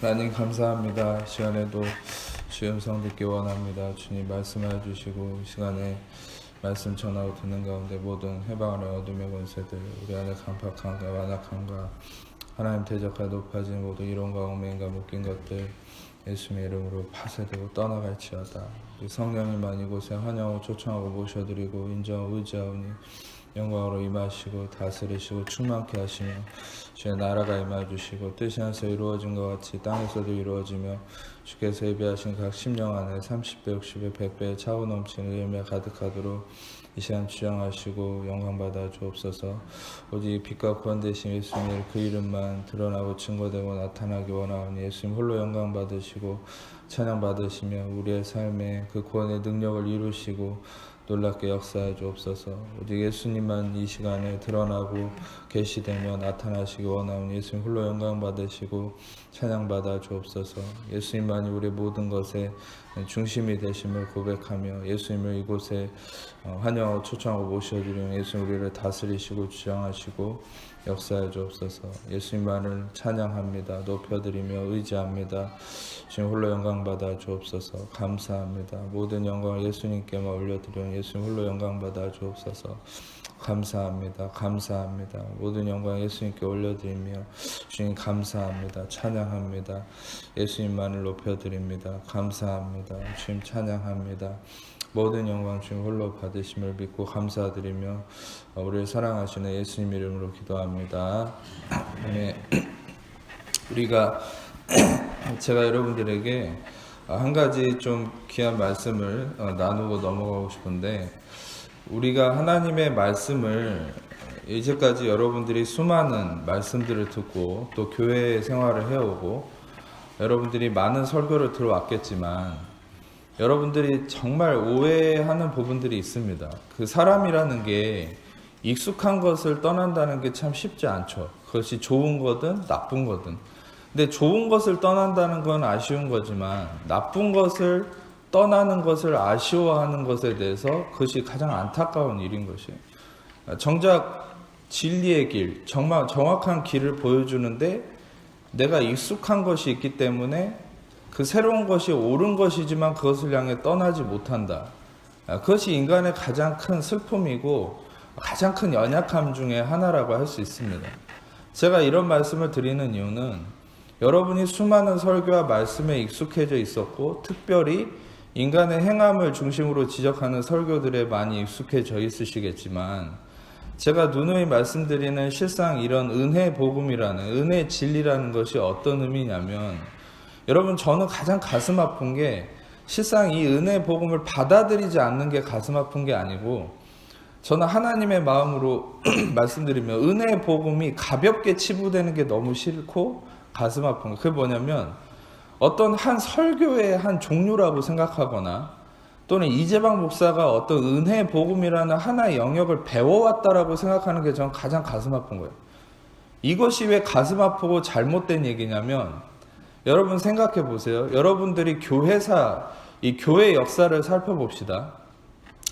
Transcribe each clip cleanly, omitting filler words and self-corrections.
하나님 감사합니다. 이 시간에도 주의 음성 듣기 원합니다. 주님 말씀해 주시고 이 시간에 말씀 전하고 듣는 가운데 모든 해방하는 어둠의 권세들 우리 안에 강팍함과 완악함과 하나님 대적과 높아진 모든 이론과 얽매임과 묶인 것들 예수님의 이름으로 파쇄되고 떠나갈지어다. 우리 성령님만 이곳에 환영하고 초청하고 모셔드리고 인정하고 의지하오니 영광으로 임하시고 다스리시고 충만케 하시며 주의 나라가 임하주시고 뜻이 하늘에서 이루어진 것 같이 땅에서도 이루어지며 주께서 예비하신 각 심령 안에 30배, 60배, 100배의 차고 넘치는 열매 가득하도록 이 시간 주장하시고 영광받아 주옵소서. 오직 빛과 구원 되신 예수님의 그 이름만 드러나고 증거되고 나타나기 원하오니 예수님 홀로 영광 받으시고 찬양 받으시며 우리의 삶에 그 구원의 능력을 이루시고 놀랍게 역사해 주옵소서. 오직 예수님만 이 시간에 드러나고 계시되며 나타나시기 원하오니 예수님 홀로 영광 받으시고 찬양 받아 주옵소서. 예수님만이 우리 모든 것의 중심이 되심을 고백하며 예수님을 이곳에 환영하고 초청하고 모셔드리며 예수님 우리를 다스리시고 주장하시고 역사해 주옵소서. 예수님만을 찬양합니다. 높여드리며 의지합니다. 주님 홀로 영광 받아 주옵소서. 감사합니다. 모든 영광을 예수님께만 올려드리며 예수님 홀로 영광 받아 주옵소서. 감사합니다. 감사합니다. 모든 영광 예수님께 올려드리며 주님 감사합니다. 찬양합니다. 예수님만을 높여드립니다. 감사합니다. 주님 찬양합니다. 모든 영광 주님 홀로 받으심을 믿고 감사드리며 우리를 사랑하시는 예수님 이름으로 기도합니다. 우리가 제가 여러분들에게 한 가지 좀 귀한 말씀을 나누고 넘어가고 싶은데 우리가 하나님의 말씀을 이제까지 여러분들이 수많은 말씀들을 듣고 또 교회 생활을 해오고 여러분들이 많은 설교를 들어왔겠지만 여러분들이 정말 오해하는 부분들이 있습니다. 그 사람이라는 게 익숙한 것을 떠난다는 게 참 쉽지 않죠. 그것이 좋은 거든 나쁜 거든. 근데 좋은 것을 떠난다는 건 아쉬운 거지만 나쁜 것을 떠나는 것을 아쉬워하는 것에 대해서 그것이 가장 안타까운 일인 것이에요. 정작 진리의 길, 정말 정확한 길을 보여주는데 내가 익숙한 것이 있기 때문에 그 새로운 것이 옳은 것이지만 그것을 향해 떠나지 못한다. 그것이 인간의 가장 큰 슬픔이고 가장 큰 연약함 중에 하나라고 할 수 있습니다. 제가 이런 말씀을 드리는 이유는 여러분이 수많은 설교와 말씀에 익숙해져 있었고 특별히 인간의 행함을 중심으로 지적하는 설교들에 많이 익숙해져 있으시겠지만 제가 누누이 말씀드리는 실상 이런 은혜 복음이라는 은혜 진리라는 것이 어떤 의미냐면 여러분 저는 가장 가슴 아픈 게 실상 이 은혜 복음을 받아들이지 않는 게 가슴 아픈 게 아니고 저는 하나님의 마음으로 말씀드리면 은혜 복음이 가볍게 치부되는 게 너무 싫고 가슴 아픈 거. 그게 뭐냐면 어떤 한 설교의 한 종류라고 생각하거나 또는 이재방 목사가 어떤 은혜 복음이라는 하나의 영역을 배워왔다라고 생각하는 게 저는 가장 가슴 아픈 거예요. 이것이 왜 가슴 아프고 잘못된 얘기냐면 여러분 생각해 보세요. 여러분들이 교회사, 이 교회 역사를 살펴봅시다.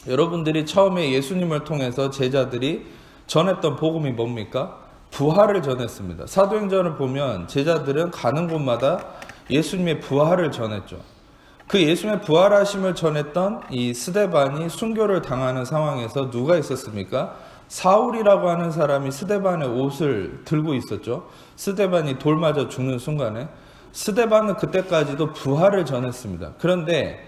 여러분들이 처음에 예수님을 통해서 제자들이 전했던 복음이 뭡니까? 부활을 전했습니다. 사도행전을 보면 제자들은 가는 곳마다 예수님의 부활을 전했죠. 그 예수님의 부활하심을 전했던 이 스데반이 순교를 당하는 상황에서 누가 있었습니까? 사울이라고 하는 사람이 스데반의 옷을 들고 있었죠. 스데반이 돌 맞아 죽는 순간에 스데반은 그때까지도 부활을 전했습니다. 그런데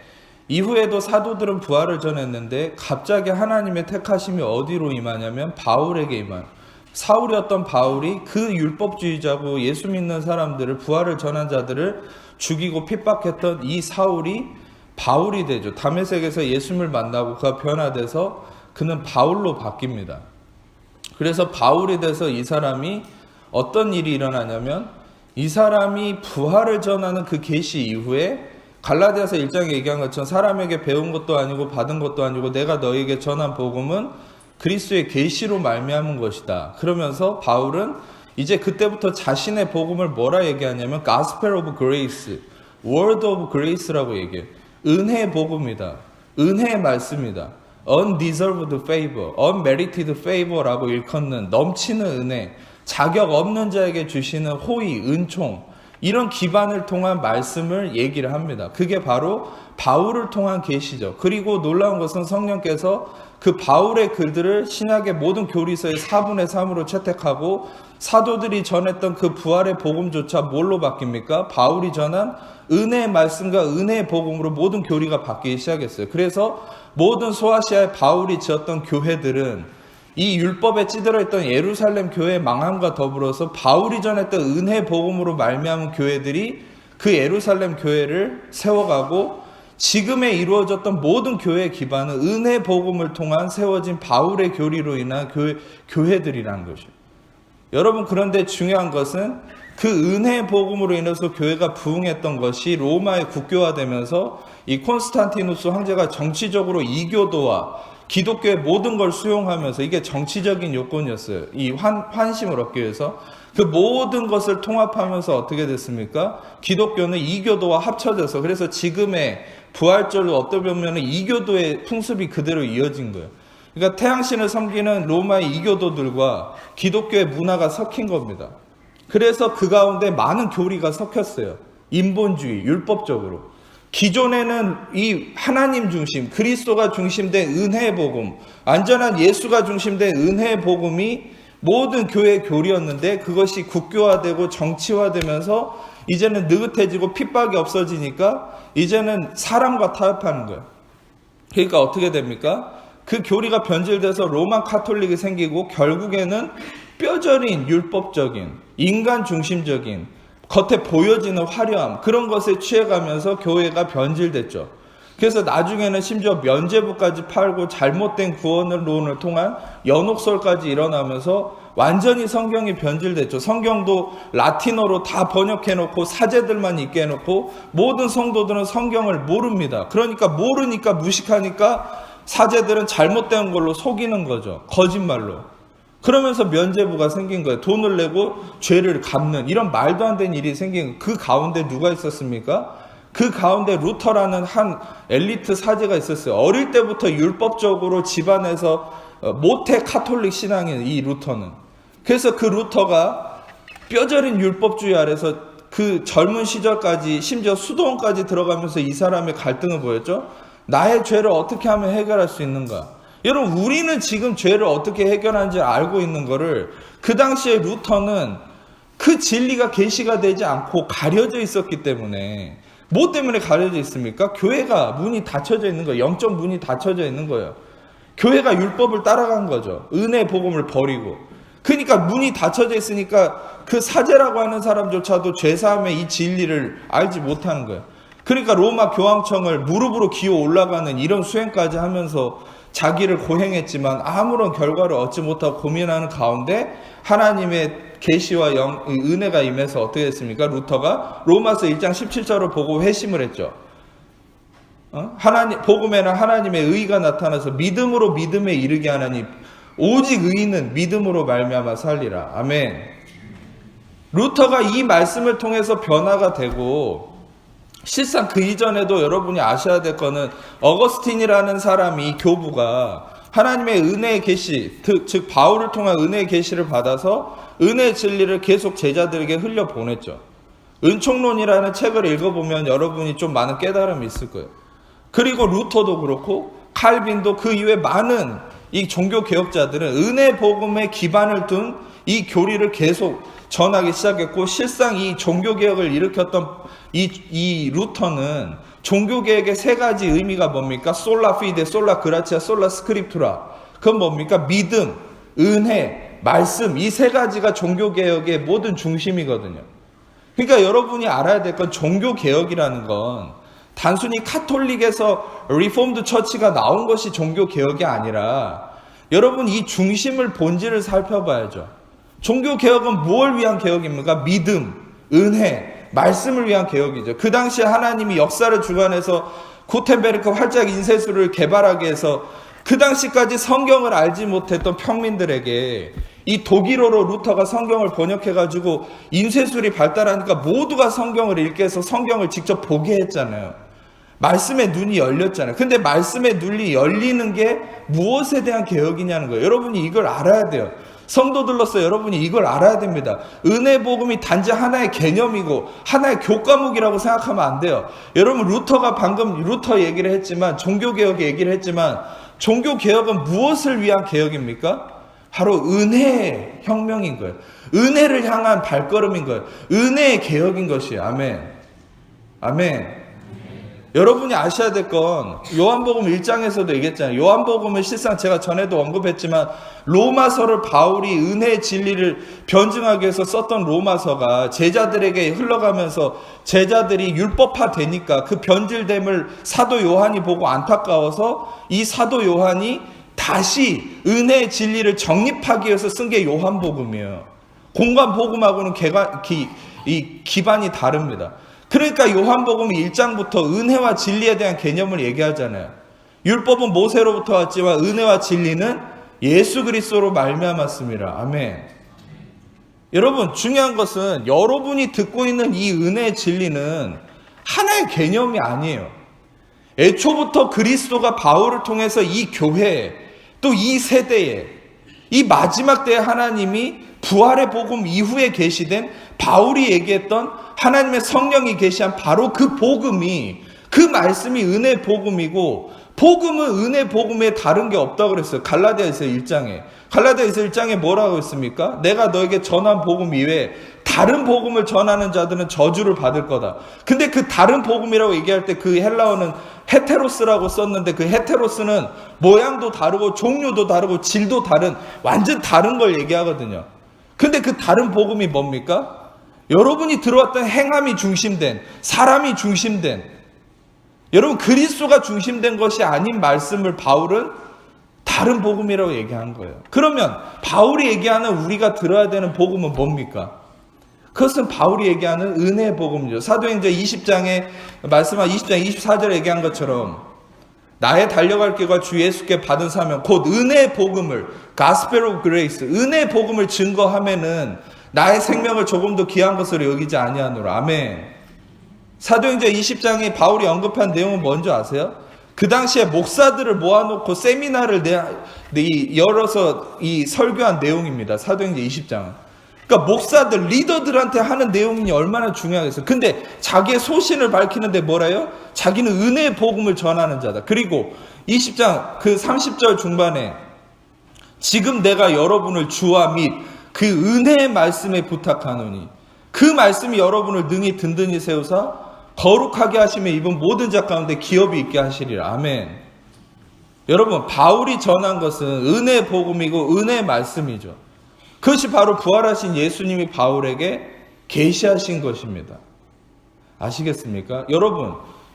이후에도 사도들은 부활을 전했는데 갑자기 하나님의 택하심이 어디로 임하냐면 바울에게 임해요. 사울이었던 바울이 그 율법주의자고 예수 믿는 사람들을 부활을 전한 자들을 죽이고 핍박했던 이 사울이 바울이 되죠. 다메섹에서 예수님을 만나고 그가 변화돼서 그는 바울로 바뀝니다. 그래서 바울이 돼서 이 사람이 어떤 일이 일어나냐면 이 사람이 부활을 전하는 그 계시 이후에 갈라디아서 1장에 얘기한 것처럼 사람에게 배운 것도 아니고 받은 것도 아니고 내가 너에게 전한 복음은 그리스도의 계시로 말미암은 것이다. 그러면서 바울은 이제 그때부터 자신의 복음을 뭐라 얘기하냐면 Gospel of Grace, Word of Grace라고 얘기해요. 은혜의 복음이다. 은혜의 말씀이다. Undeserved favor, Unmerited favor라고 일컫는 넘치는 은혜, 자격 없는 자에게 주시는 호의, 은총, 이런 기반을 통한 말씀을 얘기를 합니다. 그게 바로 바울을 통한 계시죠. 그리고 놀라운 것은 성령께서 그 바울의 글들을 신약의 모든 교리서의 4분의 3으로 채택하고 사도들이 전했던 그 부활의 복음조차 뭘로 바뀝니까? 바울이 전한 은혜의 말씀과 은혜의 복음으로 모든 교리가 바뀌기 시작했어요. 그래서 모든 소아시아의 바울이 지었던 교회들은 이 율법에 찌들어 있던 예루살렘 교회의 망함과 더불어서 바울이 전했던 은혜 복음으로 말미암은 교회들이 그 예루살렘 교회를 세워가고 지금에 이루어졌던 모든 교회의 기반은 은혜 복음을 통한 세워진 바울의 교리로 인한 교회들이라는 것이죠. 여러분, 그런데 중요한 것은 그 은혜 복음으로 인해서 교회가 부흥했던 것이 로마에 국교화되면서 이 콘스탄티누스 황제가 정치적으로 이교도와 기독교의 모든 걸 수용하면서, 이게 정치적인 요건이었어요. 이 환심을 얻기 위해서 그 모든 것을 통합하면서 어떻게 됐습니까? 기독교는 이교도와 합쳐져서, 그래서 지금의 부활절로 어떻게 보면 이교도의 풍습이 그대로 이어진 거예요. 그러니까 태양신을 섬기는 로마의 이교도들과 기독교의 문화가 섞인 겁니다. 그래서 그 가운데 많은 교리가 섞였어요. 인본주의, 율법적으로. 기존에는 이 하나님 중심, 그리스도가 중심된 은혜의 복음, 완전한 예수가 중심된 은혜의 복음이 모든 교회의 교리였는데, 그것이 국교화되고 정치화되면서 이제는 느긋해지고 핍박이 없어지니까 이제는 사람과 타협하는 거예요. 그러니까 어떻게 됩니까? 그 교리가 변질돼서 로마 카톨릭이 생기고, 결국에는 뼈저린 율법적인, 인간 중심적인, 겉에 보여지는 화려함, 그런 것에 취해가면서 교회가 변질됐죠. 그래서 나중에는 심지어 면죄부까지 팔고 잘못된 구원론을 통한 연옥설까지 일어나면서 완전히 성경이 변질됐죠. 성경도 라틴어로 다 번역해놓고 사제들만 읽게 해놓고 모든 성도들은 성경을 모릅니다. 그러니까 모르니까 무식하니까 사제들은 잘못된 걸로 속이는 거죠. 거짓말로. 그러면서 면죄부가 생긴 거예요. 돈을 내고 죄를 갚는, 이런 말도 안 되는 일이 생긴 거예요. 그 가운데 누가 있었습니까? 그 가운데 루터라는 한 엘리트 사제가 있었어요. 어릴 때부터 율법적으로 집안에서 모태 카톨릭 신앙인 이 루터는. 그래서 그 루터가 뼈저린 율법주의 아래서 그 젊은 시절까지 심지어 수도원까지 들어가면서 이 사람의 갈등을 보였죠. 나의 죄를 어떻게 하면 해결할 수 있는가? 여러분, 우리는 지금 죄를 어떻게 해결하는지 알고 있는 거를, 그 당시에 루터는 그 진리가 계시가 되지 않고 가려져 있었기 때문에. 뭐 때문에 가려져 있습니까? 교회가 문이 닫혀져 있는 거예요. 영적 문이 닫혀져 있는 거예요. 교회가 율법을 따라간 거죠. 은혜 복음을 버리고. 그러니까 문이 닫혀져 있으니까 그 사제라고 하는 사람조차도 죄사함의 이 진리를 알지 못하는 거예요. 그러니까 로마 교황청을 무릎으로 기어 올라가는 이런 수행까지 하면서 자기를 고행했지만 아무런 결과를 얻지 못하고 고민하는 가운데 하나님의 계시와 은혜가 임해서 어떻게 됐습니까? 루터가 로마서 1장 17절을 보고 회심을 했죠. 복음에는 하나님의 의가 나타나서 믿음으로 믿음에 이르게 하나니 오직 의인은 믿음으로 말미암아 살리라. 아멘. 루터가 이 말씀을 통해서 변화가 되고, 실상 그 이전에도 여러분이 아셔야 될 거는 어거스틴이라는 사람이, 교부가 하나님의 은혜의 계시, 즉 바울을 통한 은혜의 계시를 받아서 은혜의 진리를 계속 제자들에게 흘려보냈죠. 은총론이라는 책을 읽어보면 여러분이 좀 많은 깨달음이 있을 거예요. 그리고 루터도 그렇고 칼빈도 그 이외 많은 이 종교 개혁자들은 은혜 복음에 기반을 둔 이 교리를 계속 전하기 시작했고, 실상 이 종교 개혁을 일으켰던 이 루터는 종교 개혁의 세 가지 의미가 뭡니까? 솔라 피데, 솔라 그라치아, 솔라 스크립투라. 그건 뭡니까? 믿음, 은혜, 말씀, 이 세 가지가 종교 개혁의 모든 중심이거든요. 그러니까 여러분이 알아야 될 건, 종교 개혁이라는 건 단순히 카톨릭에서 리폼드 처치가 나온 것이 종교 개혁이 아니라, 여러분 이 중심을, 본질을 살펴봐야죠. 종교 개혁은 무엇을 위한 개혁입니까? 믿음, 은혜, 말씀을 위한 개혁이죠. 그 당시에 하나님이 역사를 주관해서 구텐베르크 활짝 인쇄술을 개발하게 해서 그 당시까지 성경을 알지 못했던 평민들에게 이 독일어로 루터가 성경을 번역해가지고 인쇄술이 발달하니까 모두가 성경을 읽게 해서 성경을 직접 보게 했잖아요. 말씀의 눈이 열렸잖아요. 근데 말씀의 눈이 열리는 게 무엇에 대한 개혁이냐는 거예요. 여러분이 이걸 알아야 돼요. 성도들로서 여러분이 이걸 알아야 됩니다. 은혜 복음이 단지 하나의 개념이고 하나의 교과목이라고 생각하면 안 돼요. 여러분 루터가 방금 루터 얘기를 했지만 종교개혁 얘기를 했지만 종교개혁은 무엇을 위한 개혁입니까? 바로 은혜의 혁명인 거예요. 은혜를 향한 발걸음인 거예요. 은혜의 개혁인 것이에요. 아멘. 아멘. 여러분이 아셔야 될 건 요한복음 1장에서도 얘기했잖아요. 요한복음은 실상 제가 전에도 언급했지만 로마서를 바울이 은혜의 진리를 변증하기 위해서 썼던 로마서가 제자들에게 흘러가면서 제자들이 율법화 되니까 그 변질됨을 사도 요한이 보고 안타까워서 이 사도 요한이 다시 은혜의 진리를 정립하기 위해서 쓴 게 요한복음이에요. 공관복음하고는 기반이 다릅니다. 그러니까 요한복음 1장부터 은혜와 진리에 대한 개념을 얘기하잖아요. 율법은 모세로부터 왔지만 은혜와 진리는 예수 그리스도로 말미암았습니다. 아멘. 여러분 중요한 것은 여러분이 듣고 있는 이 은혜의 진리는 하나의 개념이 아니에요. 애초부터 그리스도가 바울을 통해서 이 교회에 또 이 세대에 이 마지막 때에 하나님이 부활의 복음 이후에 계시된 바울이 얘기했던 하나님의 성령이 계시한 바로 그 복음이 그 말씀이 은혜 복음이고 복음은 은혜 복음에 다른 게 없다고 그랬어요. 갈라디아서 1장에 뭐라고 했습니까? 내가 너에게 전한 복음 이외에 다른 복음을 전하는 자들은 저주를 받을 거다. 근데 그 다른 복음이라고 얘기할 때 그 헬라어는 헤테로스라고 썼는데 그 헤테로스는 모양도 다르고 종류도 다르고 질도 다른 완전 다른 걸 얘기하거든요. 근데 그 다른 복음이 뭡니까? 여러분이 들어왔던 행함이 중심된 사람이 중심된 여러분 그리스도가 중심된 것이 아닌 말씀을 바울은 다른 복음이라고 얘기한 거예요. 그러면 바울이 얘기하는 우리가 들어야 되는 복음은 뭡니까? 그것은 바울이 얘기하는 은혜의 복음이죠. 사도행전 20장에 말씀한 20장 24절에 얘기한 것처럼 나의 달려갈 길과 주 예수께 받은 사명 곧 은혜의 복음을 Gospel of Grace 은혜의 복음을 증거하면은 나의 생명을 조금도 귀한 것으로 여기지 아니하노라. 아멘. 사도행전 20장에 바울이 언급한 내용은 뭔지 아세요? 그 당시에 목사들을 모아놓고 세미나를 열어서 이 설교한 내용입니다. 사도행전 20장은. 그러니까 목사들, 리더들한테 하는 내용이 얼마나 중요하겠어요. 근데 자기의 소신을 밝히는데 뭐래요? 자기는 은혜의 복음을 전하는 자다. 그리고 20장 그 30절 중반에 지금 내가 여러분을 주와 및 그 은혜의 말씀에 부탁하노니 그 말씀이 여러분을 능히 든든히 세우사 거룩하게 하시며 입은 모든 자 가운데 기업이 있게 하시리라. 아멘. 여러분 바울이 전한 것은 은혜의 복음이고 은혜의 말씀이죠. 그것이 바로 부활하신 예수님이 바울에게 계시하신 것입니다. 아시겠습니까?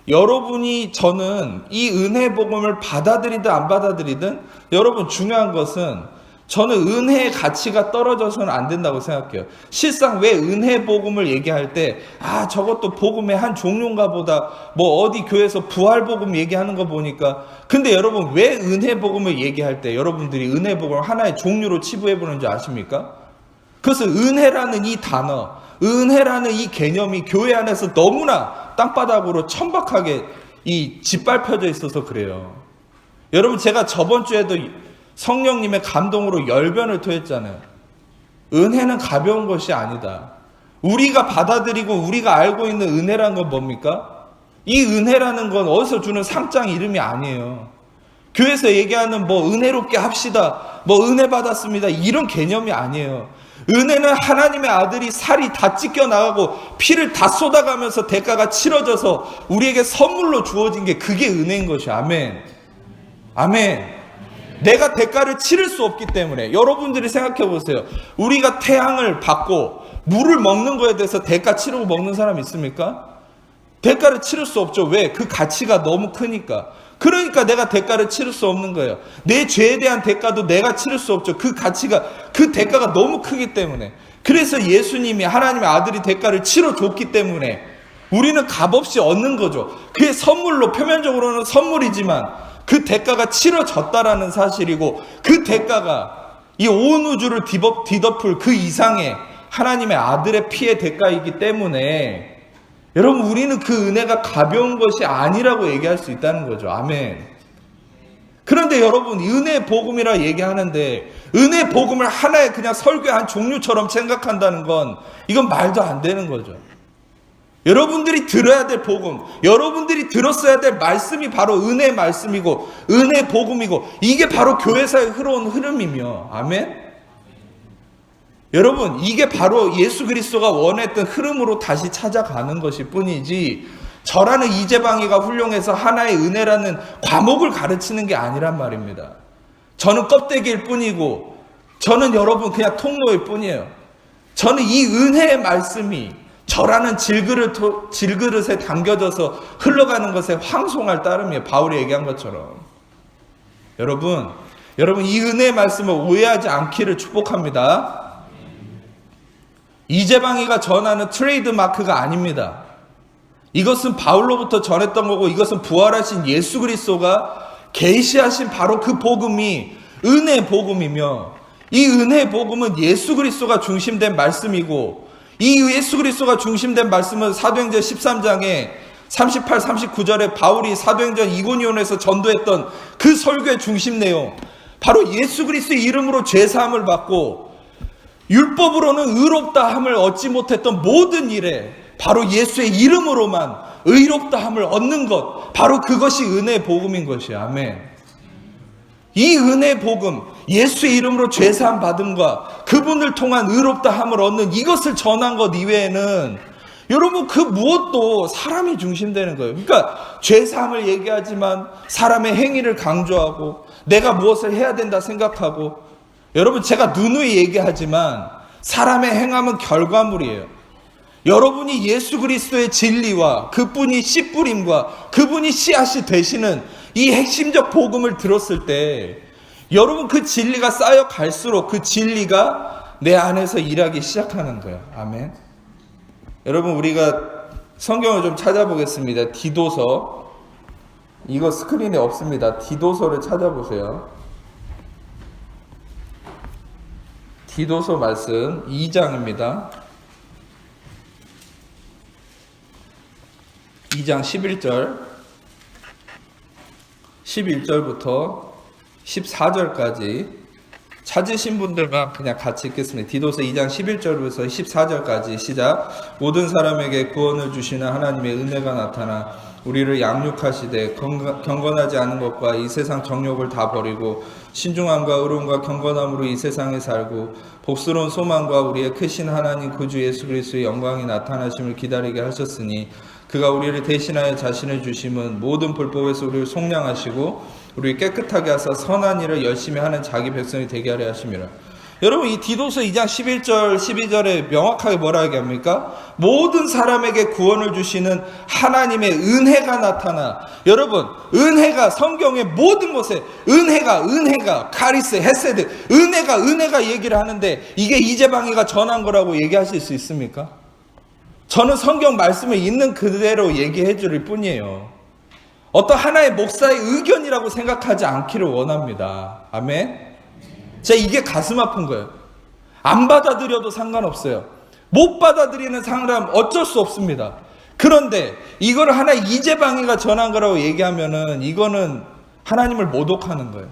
여러분이 저는 이 은혜의 복음을 받아들이든 안 받아들이든 여러분 중요한 것은 저는 은혜의 가치가 떨어져서는 안 된다고 생각해요. 실상 왜 은혜 복음을 얘기할 때 저것도 복음의 한 종류인가 보다 뭐 어디 교회에서 부활 복음 얘기하는 거 보니까 근데 여러분 왜 은혜 복음을 얘기할 때 여러분들이 은혜 복음을 하나의 종류로 치부해 보는 줄 아십니까? 그것은 은혜라는 이 단어 은혜라는 이 개념이 교회 안에서 너무나 땅바닥으로 천박하게 짓밟혀져 있어서 그래요. 여러분 제가 저번 주에도 성령님의 감동으로 열변을 토했잖아요. 은혜는 가벼운 것이 아니다. 우리가 받아들이고 우리가 알고 있는 은혜라는 건 뭡니까? 이 은혜라는 건 어디서 주는 상장 이름이 아니에요. 교회에서 얘기하는 뭐 은혜롭게 합시다, 뭐 은혜 받았습니다 이런 개념이 아니에요. 은혜는 하나님의 아들이 살이 다 찢겨 나가고 피를 다 쏟아가면서 대가가 치러져서 우리에게 선물로 주어진 게 그게 은혜인 것이에요. 아멘. 아멘. 내가 대가를 치를 수 없기 때문에 여러분들이 생각해 보세요. 우리가 태양을 받고 물을 먹는 거에 대해서 대가 치르고 먹는 사람 있습니까? 대가를 치를 수 없죠. 왜? 그 가치가 너무 크니까. 그러니까 내가 대가를 치를 수 없는 거예요. 내 죄에 대한 대가도 내가 치를 수 없죠. 그 대가가 너무 크기 때문에. 그래서 예수님이 하나님의 아들이 대가를 치러줬기 때문에 우리는 값없이 얻는 거죠. 그게 선물로 표면적으로는 선물이지만 그 대가가 치러졌다라는 사실이고 그 대가가 이 온 우주를 뒤덮을 그 이상의 하나님의 아들의 피의 대가이기 때문에 여러분 우리는 그 은혜가 가벼운 것이 아니라고 얘기할 수 있다는 거죠. 아멘. 그런데 여러분, 은혜 복음이라 얘기하는데 은혜 복음을 하나의 그냥 설교의 한 종류처럼 생각한다는 건 이건 말도 안 되는 거죠. 여러분들이 들어야 될 복음, 여러분들이 들었어야 될 말씀이 바로 은혜의 말씀이고 은혜 복음이고, 이게 바로 교회사의 흘러온 흐름이며, 아멘? 여러분, 이게 바로 예수 그리스도가 원했던 흐름으로 다시 찾아가는 것일 뿐이지, 저라는 이재방이가 훌륭해서 하나의 은혜라는 과목을 가르치는 게 아니란 말입니다. 저는 껍데기일 뿐이고, 저는 여러분 그냥 통로일 뿐이에요. 저는 이 은혜의 말씀이 저라는 질그릇에 담겨져서 흘러가는 것에 황송할 따름이에요. 바울이 얘기한 것처럼. 여러분 이 은혜의 말씀을 오해하지 않기를 축복합니다. 이재방이가 전하는 트레이드 마크가 아닙니다. 이것은 바울로부터 전했던 거고, 이것은 부활하신 예수 그리스도가 계시하신 바로 그 복음이 은혜의 복음이며, 이 은혜의 복음은 예수 그리스도가 중심된 말씀이고, 이 예수 그리스도가 중심된 말씀은 사도행전 13장에 38, 39절에 바울이 사도행전 이고니온에서 전도했던 그 설교의 중심 내용, 바로 예수 그리스도의 이름으로 죄사함을 받고 율법으로는 의롭다함을 얻지 못했던 모든 일에 바로 예수의 이름으로만 의롭다함을 얻는 것, 바로 그것이 은혜의 복음인 것이에요. 아멘. 이 은혜의 복음, 예수의 이름으로 죄사함 받음과 그분을 통한 의롭다함을 얻는 이것을 전한 것 이외에는 여러분 그 무엇도 사람이 중심되는 거예요. 그러니까 죄사함을 얘기하지만 사람의 행위를 강조하고 내가 무엇을 해야 된다 생각하고, 여러분 제가 누누이 얘기하지만 사람의 행함은 결과물이에요. 여러분이 예수 그리스도의 진리와 그분이 씨뿌림과 그분이 씨앗이 되시는 이 핵심적 복음을 들었을 때 여러분 그 진리가 쌓여 갈수록 그 진리가 내 안에서 일하기 시작하는 거예요. 아멘. 여러분 우리가 성경을 좀 찾아보겠습니다. 디도서, 이거 스크린에 없습니다. 디도서를 찾아보세요. 디도서 말씀 2장입니다. 2장 11절부터 14절까지 찾으신 분들만 그냥 같이 읽겠습니다. 디도서 2장 11절부터 14절까지 시작. 모든 사람에게 구원을 주시는 하나님의 은혜가 나타나 우리를 양육하시되 경건하지 않은 것과 이 세상 정욕을 다 버리고 신중함과 의로움과 경건함으로 이 세상에 살고 복스러운 소망과 우리의 크신 하나님 구주 예수 그리스도의 영광이 나타나심을 기다리게 하셨으니 그가 우리를 대신하여 자신을 주심은 모든 불법에서 우리를 속량하시고 우리를 깨끗하게 하사 선한 일을 열심히 하는 자기 백성이 되게 하려 하심이라. 여러분 이 디도서 2장 11절 12절에 명확하게 뭐라 얘기합니까? 모든 사람에게 구원을 주시는 하나님의 은혜가 나타나. 여러분 은혜가 성경의 모든 곳에 은혜가 카리스 헤세드 은혜가 얘기를 하는데, 이게 이재방이가 전한 거라고 얘기하실 수 있습니까? 저는 성경 말씀을 있는 그대로 얘기해 줄 뿐이에요. 어떤 하나의 목사의 의견이라고 생각하지 않기를 원합니다. 아멘. 제가 이게 가슴 아픈 거예요. 안 받아들여도 상관없어요. 못 받아들이는 사람 어쩔 수 없습니다. 그런데 이걸 하나 이재방이가 전한 거라고 얘기하면은 이거는 하나님을 모독하는 거예요.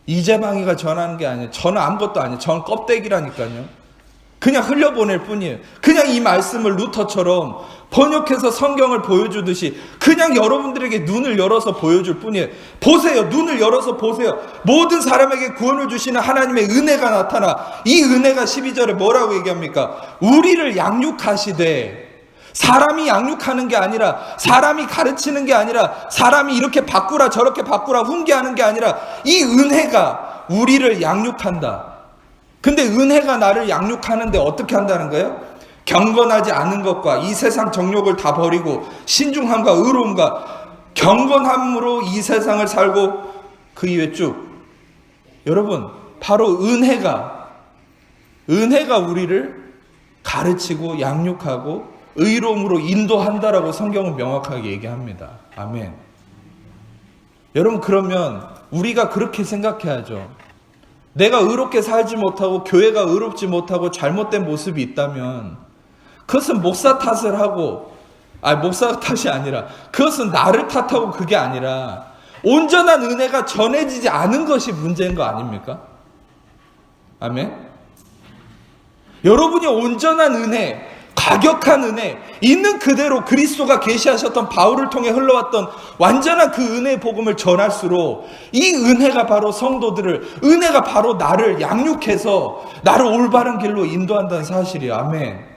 이재방이가 전하는 게 아니에요. 저는 아무것도 아니에요. 저는 껍데기라니까요. 그냥 흘려보낼 뿐이에요. 그냥 이 말씀을 루터처럼 번역해서 성경을 보여주듯이 그냥 여러분들에게 눈을 열어서 보여줄 뿐이에요. 보세요. 눈을 열어서 보세요. 모든 사람에게 구원을 주시는 하나님의 은혜가 나타나. 이 은혜가 12절에 뭐라고 얘기합니까? 우리를 양육하시되, 사람이 양육하는 게 아니라, 사람이 가르치는 게 아니라, 사람이 이렇게 바꾸라 저렇게 바꾸라 훈계하는 게 아니라 이 은혜가 우리를 양육한다. 근데 은혜가 나를 양육하는데 어떻게 한다는 거예요? 경건하지 않은 것과 이 세상 정욕을 다 버리고 신중함과 의로움과 경건함으로 이 세상을 살고 그 이외 쭉. 여러분 바로 은혜가 우리를 가르치고 양육하고 의로움으로 인도한다라고 성경은 명확하게 얘기합니다. 아멘. 여러분 그러면 우리가 그렇게 생각해야죠. 내가 의롭게 살지 못하고 교회가 의롭지 못하고 잘못된 모습이 있다면 그것은 목사 탓을 하고, 목사 탓이 아니라 그것은 나를 탓하고 그게 아니라 온전한 은혜가 전해지지 않은 것이 문제인 거 아닙니까? 아멘. 여러분이 온전한 은혜, 가격한 은혜, 있는 그대로 그리스도가 계시하셨던 바울을 통해 흘러왔던 완전한 그 은혜의 복음을 전할수록 이 은혜가 바로 성도들을, 은혜가 바로 나를 양육해서 나를 올바른 길로 인도한다는 사실이에요. 아멘.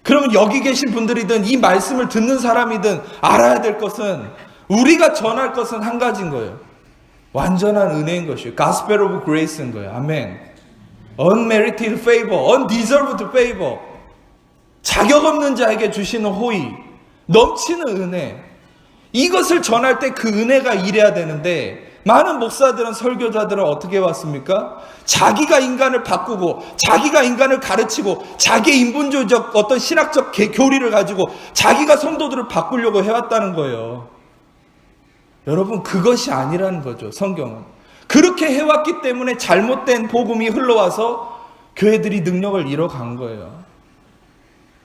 그러면 여기 계신 분들이든 이 말씀을 듣는 사람이든 알아야 될 것은, 우리가 전할 것은 한 가지인 거예요. 완전한 은혜인 것이에요. Gospel of Grace인 거예요. 아멘. Unmerited favor, undeserved favor. 자격 없는 자에게 주시는 호의, 넘치는 은혜. 이것을 전할 때 그 은혜가 일해야 되는데, 많은 목사들은, 설교자들은 어떻게 왔습니까? 자기가 인간을 바꾸고, 자기가 인간을 가르치고, 자기의 인본주의적 어떤 신학적 교리를 가지고 자기가 성도들을 바꾸려고 해왔다는 거예요. 여러분, 그것이 아니라는 거죠. 성경은 그렇게 해왔기 때문에 잘못된 복음이 흘러와서 교회들이 능력을 잃어간 거예요.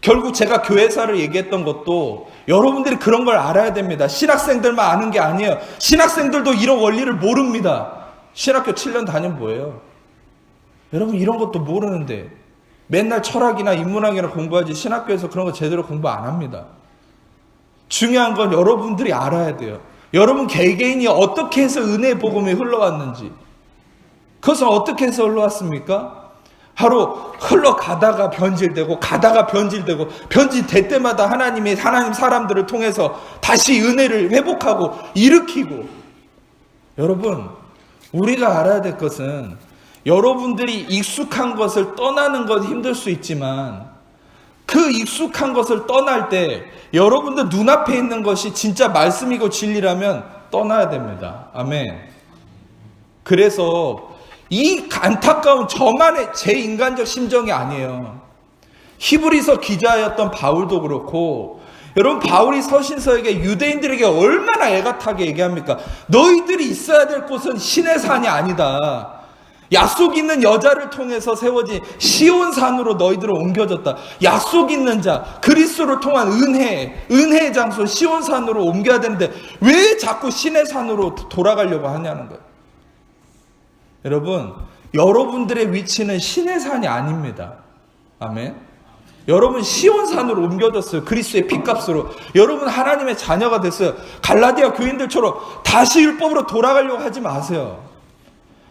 결국 제가 교회사를 얘기했던 것도 여러분들이 그런 걸 알아야 됩니다. 신학생들만 아는 게 아니에요. 신학생들도 이런 원리를 모릅니다. 신학교 7년 다니면 뭐예요? 여러분, 이런 것도 모르는데 맨날 철학이나 인문학이나 공부하지 신학교에서 그런 거 제대로 공부 안 합니다. 중요한 건 여러분들이 알아야 돼요. 여러분 개개인이 어떻게 해서 은혜의 복음이 흘러왔는지, 그것은 어떻게 해서 흘러왔습니까? 바로 흘러가다가 변질되고, 가다가 변질되고, 변질될 때마다 하나님 사람들을 통해서 다시 은혜를 회복하고 일으키고. 여러분, 우리가 알아야 될 것은, 여러분들이 익숙한 것을 떠나는 건 힘들 수 있지만 그 익숙한 것을 떠날 때 여러분들 눈앞에 있는 것이 진짜 말씀이고 진리라면 떠나야 됩니다. 아멘. 그래서 이 안타까운 저만의 제 인간적 심정이 아니에요. 히브리서 기자였던 바울도 그렇고, 여러분, 바울이 서신서에게 유대인들에게 얼마나 애가 타게 얘기합니까? 너희들이 있어야 될 곳은 신의 산이 아니다. 약속 있는 여자를 통해서 세워진 시온산으로 너희들을 옮겨졌다. 약속 있는 자, 그리스도를 통한 은혜의 장소 시온산으로 옮겨야 되는데 왜 자꾸 신의 산으로 돌아가려고 하냐는 거예요. 여러분, 여러분들의 위치는 신의 산이 아닙니다. 아멘. 여러분 시온산으로 옮겨졌어요. 그리스도의 핏값으로. 여러분 하나님의 자녀가 됐어요. 갈라디아 교인들처럼 다시 율법으로 돌아가려고 하지 마세요.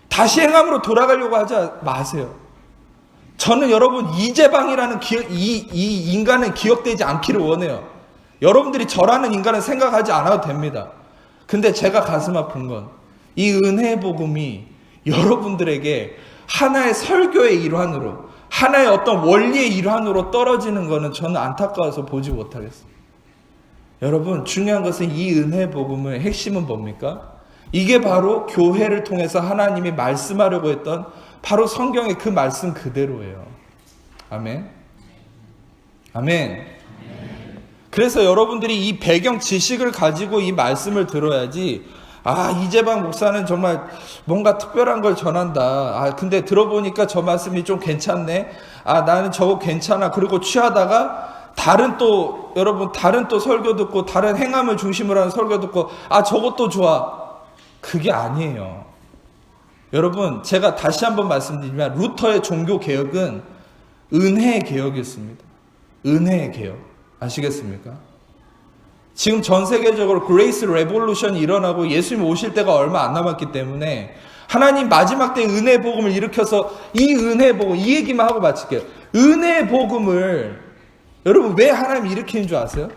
다시 행함으로 돌아가려고 하지 마세요. 저는 여러분 이재방이라는 이 인간은 기억되지 않기를 원해요. 여러분들이 저라는 인간은 생각하지 않아도 됩니다. 근데 제가 가슴 아픈 건 이 은혜의 복음이 여러분들에게 하나의 설교의 일환으로, 하나의 어떤 원리의 일환으로 떨어지는 것은 저는 안타까워서 보지 못하겠어요. 여러분, 중요한 것은 이 은혜의 복음의 핵심은 뭡니까? 이게 바로 교회를 통해서 하나님이 말씀하려고 했던 바로 성경의 그 말씀 그대로예요. 아멘. 아멘. 그래서 여러분들이 이 배경 지식을 가지고 이 말씀을 들어야지, 이재방 목사는 정말 뭔가 특별한 걸 전한다. 근데 들어보니까 저 말씀이 좀 괜찮네. 나는 저거 괜찮아. 그리고 취하다가 다른 또 설교 듣고, 다른 행함을 중심으로 하는 설교 듣고, 저것도 좋아. 그게 아니에요. 여러분, 제가 다시 한번 말씀드리면 루터의 종교 개혁은 은혜의 개혁이었습니다. 은혜의 개혁. 아시겠습니까? 지금 전 세계적으로 그레이스 레볼루션이 일어나고 예수님 오실 때가 얼마 안 남았기 때문에 하나님 마지막 때 은혜의 복음을 일으켜서 이 은혜의 복음, 이 얘기만 하고 마칠게요. 은혜의 복음을 여러분 왜 하나님이 일으키는 줄 아세요?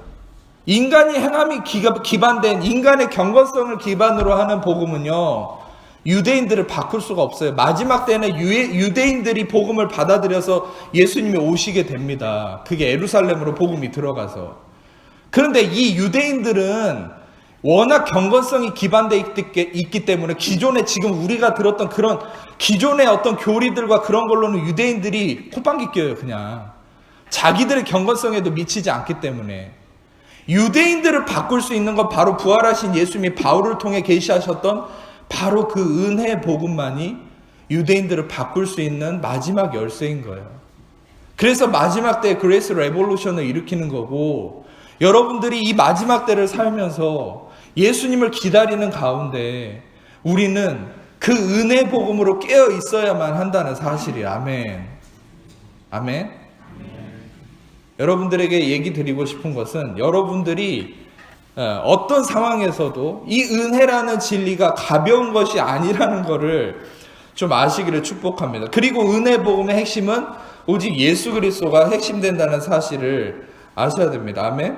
인간이 행함이 기반된 인간의 경건성을 기반으로 하는 복음은요, 유대인들을 바꿀 수가 없어요. 마지막 때는 유대인들이 복음을 받아들여서 예수님이 오시게 됩니다. 그게 예루살렘으로 복음이 들어가서. 그런데 이 유대인들은 워낙 경건성이 기반되어 있기 때문에 기존에 지금 우리가 들었던 그런 기존의 어떤 교리들과 그런 걸로는 유대인들이 콧방귀 껴요. 그냥 자기들의 경건성에도 미치지 않기 때문에. 유대인들을 바꿀 수 있는 건 바로 부활하신 예수님이 바울을 통해 계시하셨던 바로 그 은혜의 복음만이 유대인들을 바꿀 수 있는 마지막 열쇠인 거예요. 그래서 마지막 때 그레이스 레볼루션을 일으키는 거고, 여러분들이 이 마지막 때를 살면서 예수님을 기다리는 가운데 우리는 그 은혜 복음으로 깨어 있어야만 한다는 사실이에요. 아멘. 아멘. 여러분들에게 얘기 드리고 싶은 것은 여러분들이 어떤 상황에서도 이 은혜라는 진리가 가벼운 것이 아니라는 것을 좀 아시기를 축복합니다. 그리고 은혜 복음의 핵심은 오직 예수 그리스도가 핵심된다는 사실을 아셔야 됩니다. 아멘.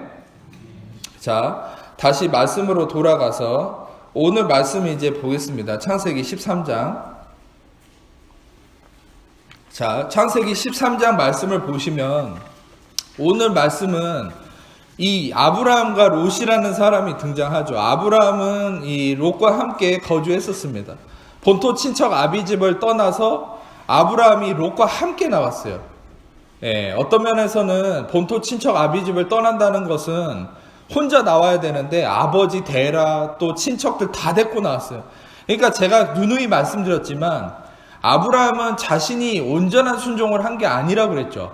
자, 다시 말씀으로 돌아가서 오늘 말씀을 이제 보겠습니다. 창세기 13장. 자, 창세기 13장 말씀을 보시면 오늘 말씀은 이 아브라함과 롯이라는 사람이 등장하죠. 아브라함은 이 롯과 함께 거주했었습니다. 본토 친척 아비집을 떠나서 아브라함이 롯과 함께 나왔어요. 어떤 면에서는 본토 친척 아비집을 떠난다는 것은 혼자 나와야 되는데 아버지, 데라, 또 친척들 다 데리고 나왔어요. 그러니까 제가 누누이 말씀드렸지만 아브라함은 자신이 온전한 순종을 한 게 아니라고 그랬죠.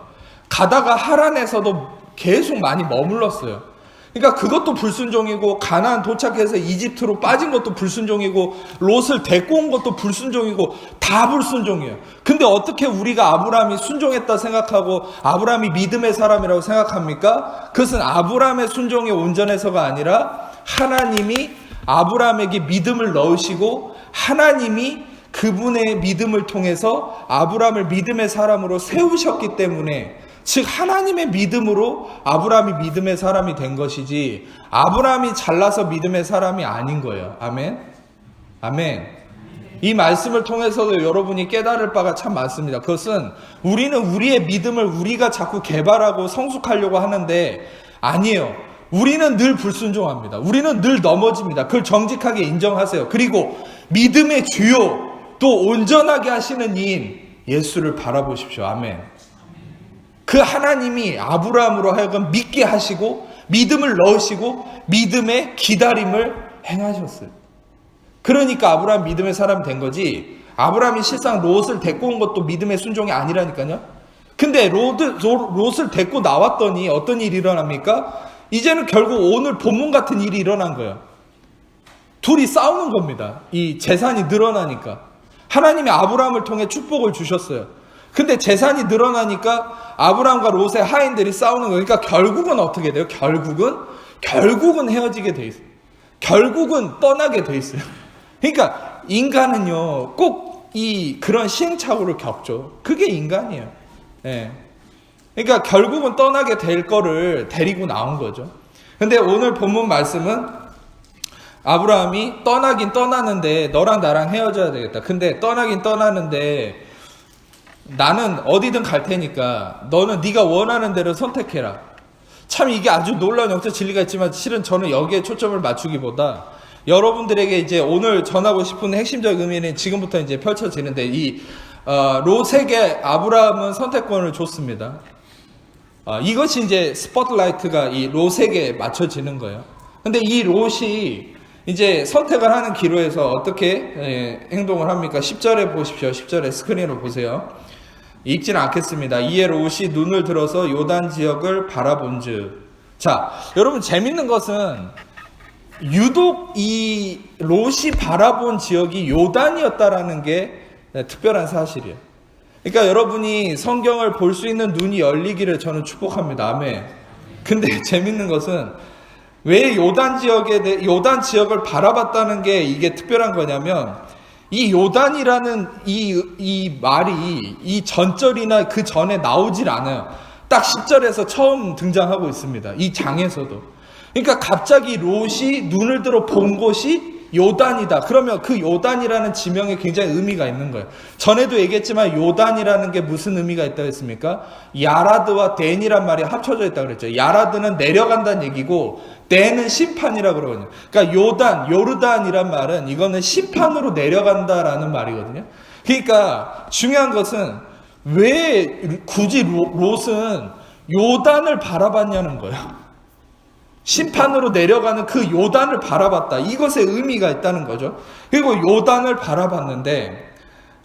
가다가 하란에서도 계속 많이 머물렀어요. 그러니까 그것도 불순종이고 가나안 도착해서 이집트로 빠진 것도 불순종이고 롯을 데리고 온 것도 불순종이고 다 불순종이에요. 근데 어떻게 우리가 아브라함이 순종했다 생각하고 아브라함이 믿음의 사람이라고 생각합니까? 그것은 아브라함의 순종이 온전해서가 아니라 하나님이 아브라함에게 믿음을 넣으시고 하나님이 그분의 믿음을 통해서 아브라함을 믿음의 사람으로 세우셨기 때문에, 즉 하나님의 믿음으로 아브라함이 믿음의 사람이 된 것이지 아브라함이 잘나서 믿음의 사람이 아닌 거예요. 아멘. 아멘. 이 말씀을 통해서도 여러분이 깨달을 바가 참 많습니다. 그것은 우리는 우리의 믿음을 우리가 자꾸 개발하고 성숙하려고 하는데 아니에요. 우리는 늘 불순종합니다. 우리는 늘 넘어집니다. 그걸 정직하게 인정하세요. 그리고 믿음의 주요 또 온전하게 하시는 이인 예수를 바라보십시오. 아멘. 그 하나님이 아브라함으로 하여금 믿게 하시고 믿음을 넣으시고 믿음의 기다림을 행하셨어요. 그러니까 아브라함 믿음의 사람이 된 거지, 아브라함이 실상 롯을 데리고 온 것도 믿음의 순종이 아니라니까요. 근데 롯을 데리고 나왔더니 어떤 일이 일어납니까? 이제는 결국 오늘 본문 같은 일이 일어난 거예요. 둘이 싸우는 겁니다. 이 재산이 늘어나니까. 하나님이 아브라함을 통해 축복을 주셨어요. 근데 재산이 늘어나니까 아브라함과 롯의 하인들이 싸우는 거예요. 그러니까 결국은 어떻게 돼요? 결국은 헤어지게 돼 있어요. 결국은 떠나게 돼 있어요. 그러니까 인간은요, 꼭 그런 시행착오를 겪죠. 그게 인간이에요. 예. 그러니까 결국은 떠나게 될 거를 데리고 나온 거죠. 근데 오늘 본문 말씀은 아브라함이 떠나긴 떠나는데 너랑 나랑 헤어져야 되겠다. 근데 떠나긴 떠나는데 나는 어디든 갈 테니까 너는 네가 원하는 대로 선택해라. 참 이게 아주 놀라운 영적 진리가 있지만 실은 저는 여기에 초점을 맞추기보다 여러분들에게 이제 오늘 전하고 싶은 핵심적 의미는 지금부터 이제 펼쳐지는데, 이 롯에게 아브라함은 선택권을 줬습니다. 이것이 이제 스포트라이트가 이 롯에게 맞춰지는 거예요. 근데 이 롯이 이제 선택을 하는 기로에서 어떻게 행동을 합니까? 10절에 보십시오. 10절에 스크린으로 보세요. 읽지는 않겠습니다. 이에 롯이 눈을 들어서 요단 지역을 바라본즉. 자, 여러분 재밌는 것은 유독 이 롯이 바라본 지역이 요단이었다라는 게 특별한 사실이에요. 그러니까 여러분이 성경을 볼 수 있는 눈이 열리기를 저는 축복합니다. 아멘. 근데 재밌는 것은 왜 요단 지역을 바라봤다는 게 이게 특별한 거냐면, 이 요단이라는 이 말이 이 전절이나 그 전에 나오질 않아요. 딱 10절에서 처음 등장하고 있습니다. 이 장에서도. 그러니까 갑자기 롯이 눈을 들어 본 곳이 요단이다. 그러면 그 요단이라는 지명에 굉장히 의미가 있는 거예요. 전에도 얘기했지만 요단이라는 게 무슨 의미가 있다고 했습니까? 야라드와 댄이란 말이 합쳐져 있다고 그랬죠. 야라드는 내려간다는 얘기고 댄은 심판이라고 그러거든요. 그러니까 요르단이란 말은 이거는 심판으로 내려간다라는 말이거든요. 그러니까 중요한 것은 왜 굳이 롯은 요단을 바라봤냐는 거예요. 심판으로 내려가는 그 요단을 바라봤다. 이것에 의미가 있다는 거죠. 그리고 요단을 바라봤는데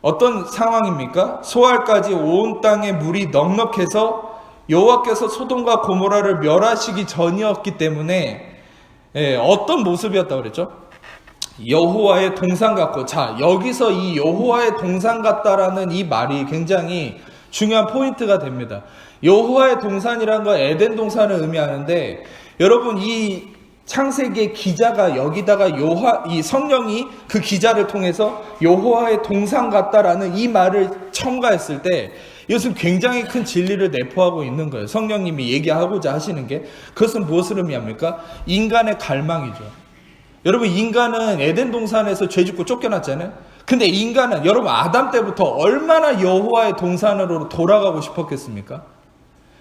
어떤 상황입니까? 소알까지 온 땅에 물이 넉넉해서 여호와께서 소돔과 고모라를 멸하시기 전이었기 때문에 예, 어떤 모습이었다고 그랬죠? 여호와의 동산 같고. 자, 여기서 이 여호와의 동산 같다라는 이 말이 굉장히 중요한 포인트가 됩니다. 여호와의 동산이라는 건 에덴 동산을 의미하는데, 여러분 이 창세기의 기자가 여기다가 이 성령이 그 기자를 통해서 여호와의 동산 같다라는 이 말을 첨가했을 때 이것은 굉장히 큰 진리를 내포하고 있는 거예요. 성령님이 얘기하고자 하시는 게, 그것은 무엇을 의미합니까? 인간의 갈망이죠. 여러분, 인간은 에덴 동산에서 죄 짓고 쫓겨났잖아요. 근데 인간은 여러분 아담 때부터 얼마나 여호와의 동산으로 돌아가고 싶었겠습니까?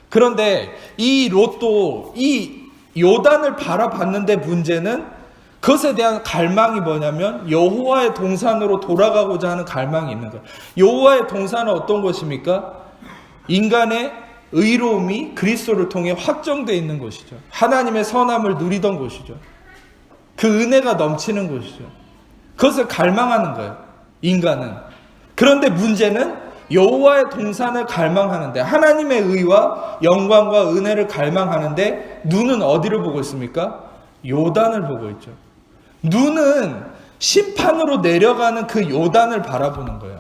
그런데 이 롯도 이 요단을 바라봤는데, 문제는 그것에 대한 갈망이 뭐냐면 여호와의 동산으로 돌아가고자 하는 갈망이 있는 거예요. 여호와의 동산은 어떤 것입니까? 인간의 의로움이 그리스도를 통해 확정되어 있는 것이죠. 하나님의 선함을 누리던 곳이죠. 그 은혜가 넘치는 곳이죠. 그것을 갈망하는 거예요, 인간은. 그런데 문제는 여호와의 동산을 갈망하는데, 하나님의 의와 영광과 은혜를 갈망하는데 눈은 어디를 보고 있습니까? 요단을 보고 있죠. 눈은 심판으로 내려가는 그 요단을 바라보는 거예요.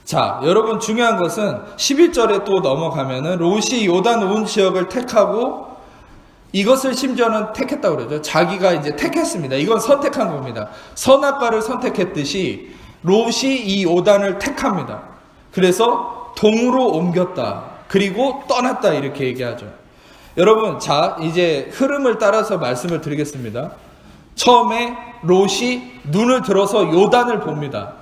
자, 여러분 중요한 것은 11절에 또 넘어가면은 롯이 요단 온 지역을 택하고, 이것을 심지어는 택했다고 그러죠. 자기가 이제 택했습니다. 이건 선택한 겁니다. 선악과를 선택했듯이 롯이 이 요단을 택합니다. 그래서 동으로 옮겼다. 그리고 떠났다. 이렇게 얘기하죠. 여러분, 자, 이제 흐름을 따라서 말씀을 드리겠습니다. 처음에 롯이 눈을 들어서 요단을 봅니다.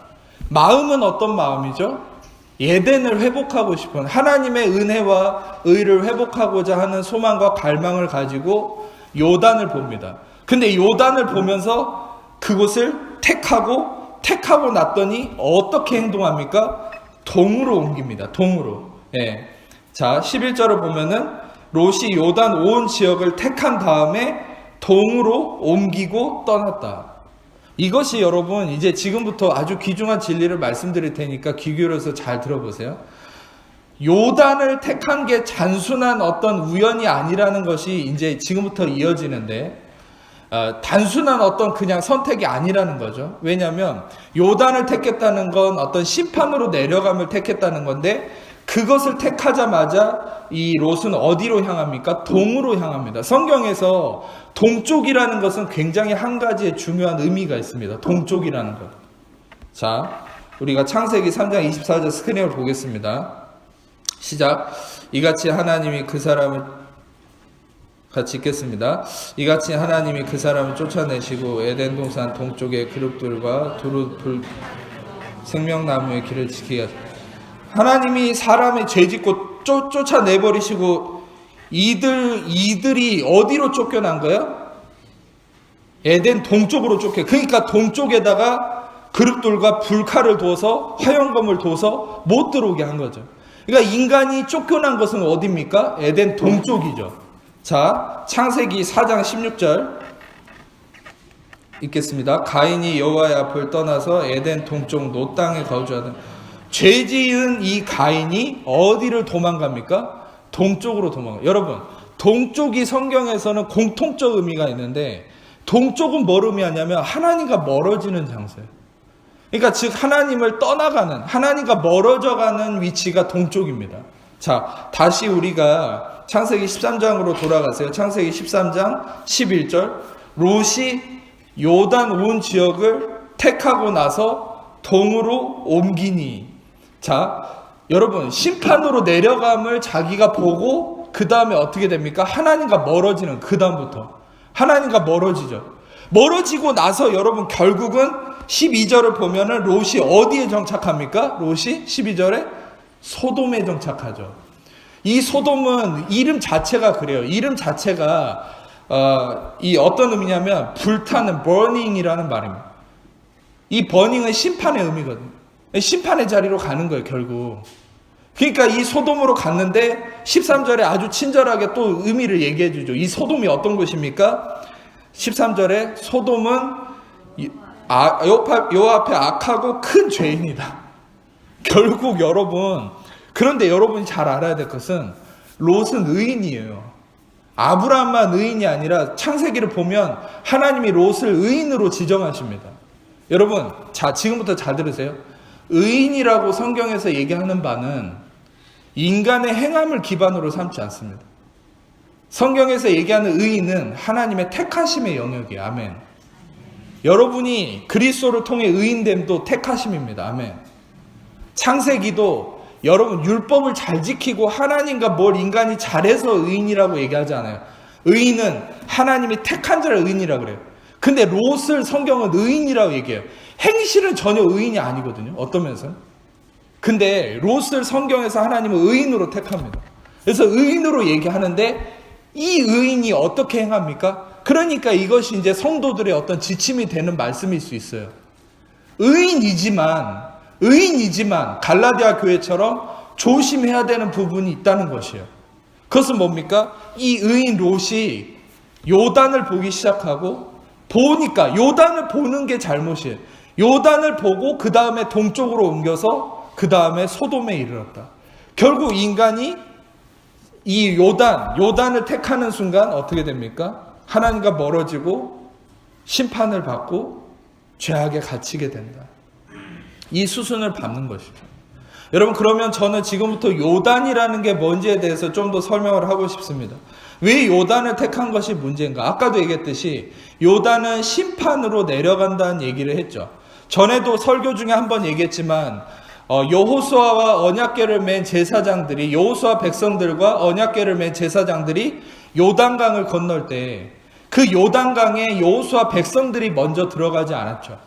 마음은 어떤 마음이죠? 에덴을 회복하고 싶은, 하나님의 은혜와 의를 회복하고자 하는 소망과 갈망을 가지고 요단을 봅니다. 근데 요단을 보면서 그곳을 택하고 났더니 어떻게 행동합니까? 동으로 옮깁니다. 동으로. 예. 자, 11절을 보면은 롯이 요단 온 지역을 택한 다음에 동으로 옮기고 떠났다. 이것이 여러분, 이제 지금부터 아주 귀중한 진리를 말씀드릴 테니까 귀 기울여서 잘 들어보세요. 요단을 택한 게 단순한 어떤 우연이 아니라는 것이 이제 지금부터 이어지는데, 단순한 어떤 그냥 선택이 아니라는 거죠. 왜냐하면 요단을 택했다는 건 어떤 심판으로 내려감을 택했다는 건데, 그것을 택하자마자 이 롯은 어디로 향합니까? 동으로 향합니다. 성경에서 동쪽이라는 것은 굉장히 한 가지의 중요한 의미가 있습니다. 동쪽이라는 것. 자, 우리가 창세기 3장 24절 스크린을 보겠습니다. 시작. 이같이 하나님이 그 사람을, 같이 읽겠습니다. 이같이 하나님이 그 사람을 쫓아내시고 에덴 동산 동쪽의 그룹들과 두루 생명나무의 길을 지키게 하셨다. 하나님이 사람의 죄짓고 쫓아내버리시고, 이들이 어디로 쫓겨난 거예요? 에덴 동쪽으로 그러니까 동쪽에다가 그룹들과 불칼을 두어서, 화염검을 두어서 못 들어오게 한 거죠. 그러니까 인간이 쫓겨난 것은 어디입니까? 에덴 동쪽이죠. 자, 창세기 4장 16절 읽겠습니다. 가인이 여호와의 앞을 떠나서 에덴 동쪽 노 땅에 거주하던, 죄 지은 이 가인이 어디를 도망갑니까? 동쪽으로 도망가요. 여러분, 동쪽이 성경에서는 공통적 의미가 있는데, 동쪽은 뭘 의미하냐면 하나님과 멀어지는 장소예요. 그러니까 즉 하나님을 떠나가는, 하나님과 멀어져가는 위치가 동쪽입니다. 자, 다시 우리가 창세기 13장으로 돌아가세요. 창세기 13장 11절. 롯이 요단 온 지역을 택하고 나서 동으로 옮기니. 자, 여러분, 심판으로 내려감을 자기가 보고 그 다음에 어떻게 됩니까? 하나님과 멀어지는, 그 다음부터 하나님과 멀어지죠. 멀어지고 나서 여러분 결국은 12절을 보면은 롯이 어디에 정착합니까? 롯이 12절에 소돔에 정착하죠. 이 소돔은 이름 자체가 그래요. 이름 자체가 이 어떤 의미냐면 불타는, burning이라는 말입니다. 이 burning은 심판의 의미거든요. 심판의 자리로 가는 거예요, 결국. 그러니까 이 소돔으로 갔는데 13절에 아주 친절하게 또 의미를 얘기해 주죠. 이 소돔이 어떤 곳입니까? 13절에 소돔은 요 앞에 악하고 큰 죄인이다. 결국 여러분, 그런데 여러분이 잘 알아야 될 것은 롯은 의인이에요. 아브라함만 의인이 아니라 창세기를 보면 하나님이 롯을 의인으로 지정하십니다. 여러분, 자, 지금부터 잘 들으세요. 의인이라고 성경에서 얘기하는 바는 인간의 행함을 기반으로 삼지 않습니다. 성경에서 얘기하는 의인은 하나님의 택하심의 영역이에요. 아멘. 여러분이 그리스도를 통해 의인됨도 택하심입니다. 아멘. 창세기도 여러분 율법을 잘 지키고 하나님과 뭘 인간이 잘해서 의인이라고 얘기하지 않아요. 의인은 하나님이 택한 자를 의인이라고 그래요. 근데 롯을 성경은 의인이라고 얘기해요. 행실은 전혀 의인이 아니거든요. 어떤 면에서는. 근데 롯을 성경에서 하나님은 의인으로 택합니다. 그래서 의인으로 얘기하는데 이 의인이 어떻게 행합니까? 그러니까 이것이 이제 성도들의 어떤 지침이 되는 말씀일 수 있어요. 의인이지만 갈라디아 교회처럼 조심해야 되는 부분이 있다는 것이에요. 그것은 뭡니까? 이 의인 롯이 요단을 보기 시작하고 보니까 요단을 보는 게 잘못이에요. 요단을 보고 그 다음에 동쪽으로 옮겨서 그 다음에 소돔에 이르렀다. 결국 인간이 이 요단을 택하는 순간 어떻게 됩니까? 하나님과 멀어지고 심판을 받고 죄악에 갇히게 된다. 이 수순을 밟는 것이죠. 여러분, 그러면 저는 지금부터 요단이라는 게 뭔지에 대해서 좀 더 설명을 하고 싶습니다. 왜 요단을 택한 것이 문제인가? 아까도 얘기했듯이 요단은 심판으로 내려간다는 얘기를 했죠. 전에도 설교 중에 한번 얘기했지만 여호수아와 언약궤를 맨 제사장들이 여호수아 백성들과 언약궤를 맨 제사장들이 요단강을 건널 때 그 요단강에 여호수아 백성들이 먼저 들어가지 않았죠.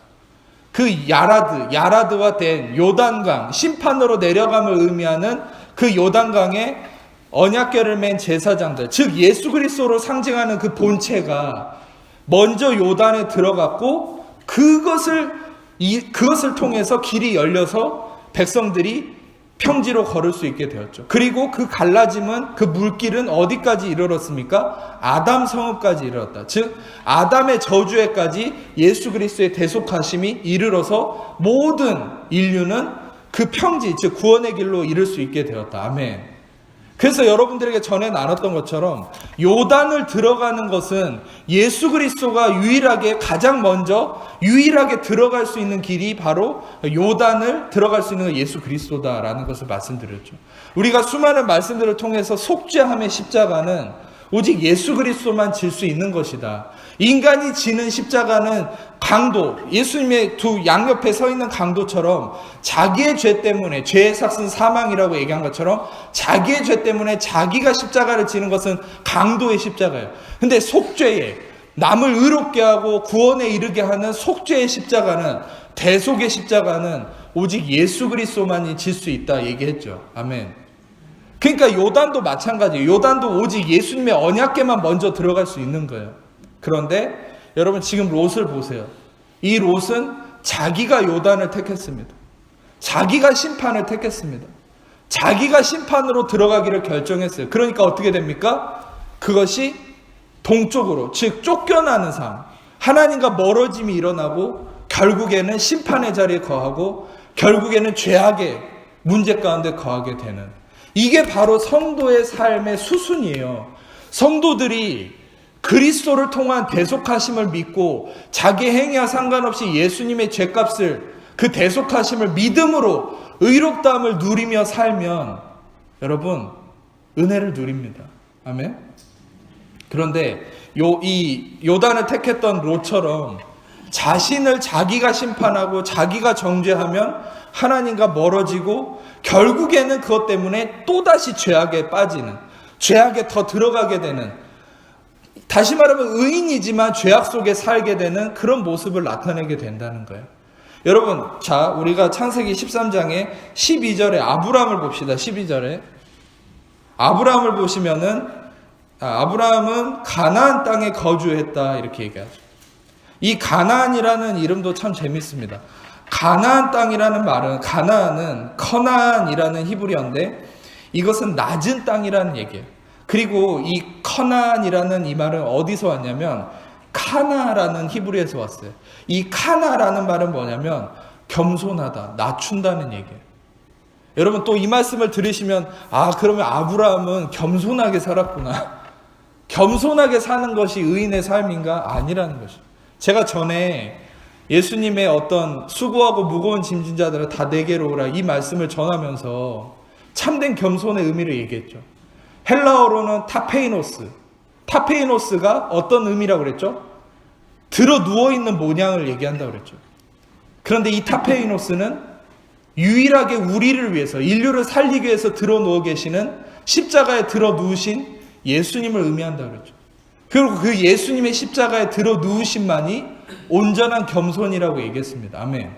그 야라드와 된 요단강, 심판으로 내려감을 의미하는 그 요단강에 언약궤를 맨 제사장들, 즉 예수 그리스도로 상징하는 그 본체가 먼저 요단에 들어갔고 그것을 통해서 길이 열려서 백성들이 평지로 걸을 수 있게 되었죠. 그리고 그 갈라짐은, 그 물길은 어디까지 이르렀습니까? 아담 성읍까지 이르렀다. 즉 아담의 저주에까지 예수 그리스도의 대속하심이 이르러서 모든 인류는 그 평지, 즉 구원의 길로 이를 수 있게 되었다. 아멘. 그래서 여러분들에게 전에 나눴던 것처럼 요단을 들어가는 것은 예수 그리스도가 가장 먼저 유일하게 들어갈 수 있는 길이 바로 요단을 들어갈 수 있는 예수 그리스도다라는 것을 말씀드렸죠. 우리가 수많은 말씀들을 통해서 속죄함의 십자가는 오직 예수 그리스도만 질 수 있는 것이다. 인간이 지는 십자가는 강도, 예수님의 두 양옆에 서 있는 강도처럼 자기의 죄 때문에, 죄의 삭은 사망이라고 얘기한 것처럼 자기의 죄 때문에 자기가 십자가를 지는 것은 강도의 십자가예요. 근데 속죄의, 남을 의롭게 하고 구원에 이르게 하는 속죄의 십자가는, 대속의 십자가는 오직 예수 그리스도만이 질 수 있다 얘기했죠. 아멘. 그러니까 요단도 마찬가지예요. 요단도 오직 예수님의 언약궤만 먼저 들어갈 수 있는 거예요. 그런데 여러분 지금 롯을 보세요. 이 롯은 자기가 요단을 택했습니다. 자기가 심판을 택했습니다. 자기가 심판으로 들어가기를 결정했어요. 그러니까 어떻게 됩니까? 그것이 동쪽으로, 즉 쫓겨나는 삶, 하나님과 멀어짐이 일어나고 결국에는 심판의 자리에 거하고 결국에는 죄악의 문제 가운데 거하게 되는, 이게 바로 성도의 삶의 수순이에요. 성도들이 그리스도를 통한 대속하심을 믿고 자기 행위와 상관없이 예수님의 죄값을, 그 대속하심을 믿음으로 의롭다함을 누리며 살면 여러분 은혜를 누립니다. 아멘. 그런데 이 요단을 택했던 롯처럼 자신을 자기가 심판하고 자기가 정죄하면 하나님과 멀어지고 결국에는 그것 때문에 또다시 죄악에 빠지는, 죄악에 더 들어가게 되는, 다시 말하면 의인이지만 죄악 속에 살게 되는 그런 모습을 나타내게 된다는 거예요. 여러분, 자, 우리가 창세기 13장에 12절에 아브라함을 봅시다. 12절에 아브라함을 보시면은 아브라함은 가나안 땅에 거주했다 이렇게 얘기하죠. 이 가나안이라는 이름도 참 재밌습니다. 가나안 땅이라는 말은, 가나안은 커나안이라는 히브리어인데 이것은 낮은 땅이라는 얘기예요. 그리고 이 커나안이라는 이 말은 어디서 왔냐면 카나라는 히브리어에서 왔어요. 이 카나라는 말은 뭐냐면 겸손하다, 낮춘다는 얘기예요. 여러분 또 이 말씀을 들으시면 그러면 아브라함은 겸손하게 살았구나. 겸손하게 사는 것이 의인의 삶인가? 아니라는 것이죠. 제가 전에 예수님의 어떤 수고하고 무거운 짐진 자들을 다 내게로 오라 이 말씀을 전하면서 참된 겸손의 의미를 얘기했죠. 헬라어로는 타페이노스. 타페이노스가 어떤 의미라고 그랬죠? 들어 누워있는 모양을 얘기한다고 그랬죠. 그런데 이 타페이노스는 유일하게 우리를 위해서, 인류를 살리기 위해서 들어 누워 계시는 십자가에 들어 누우신 예수님을 의미한다고 그랬죠. 그리고 그 예수님의 십자가에 들어 누우심만이 온전한 겸손이라고 얘기했습니다. 아멘.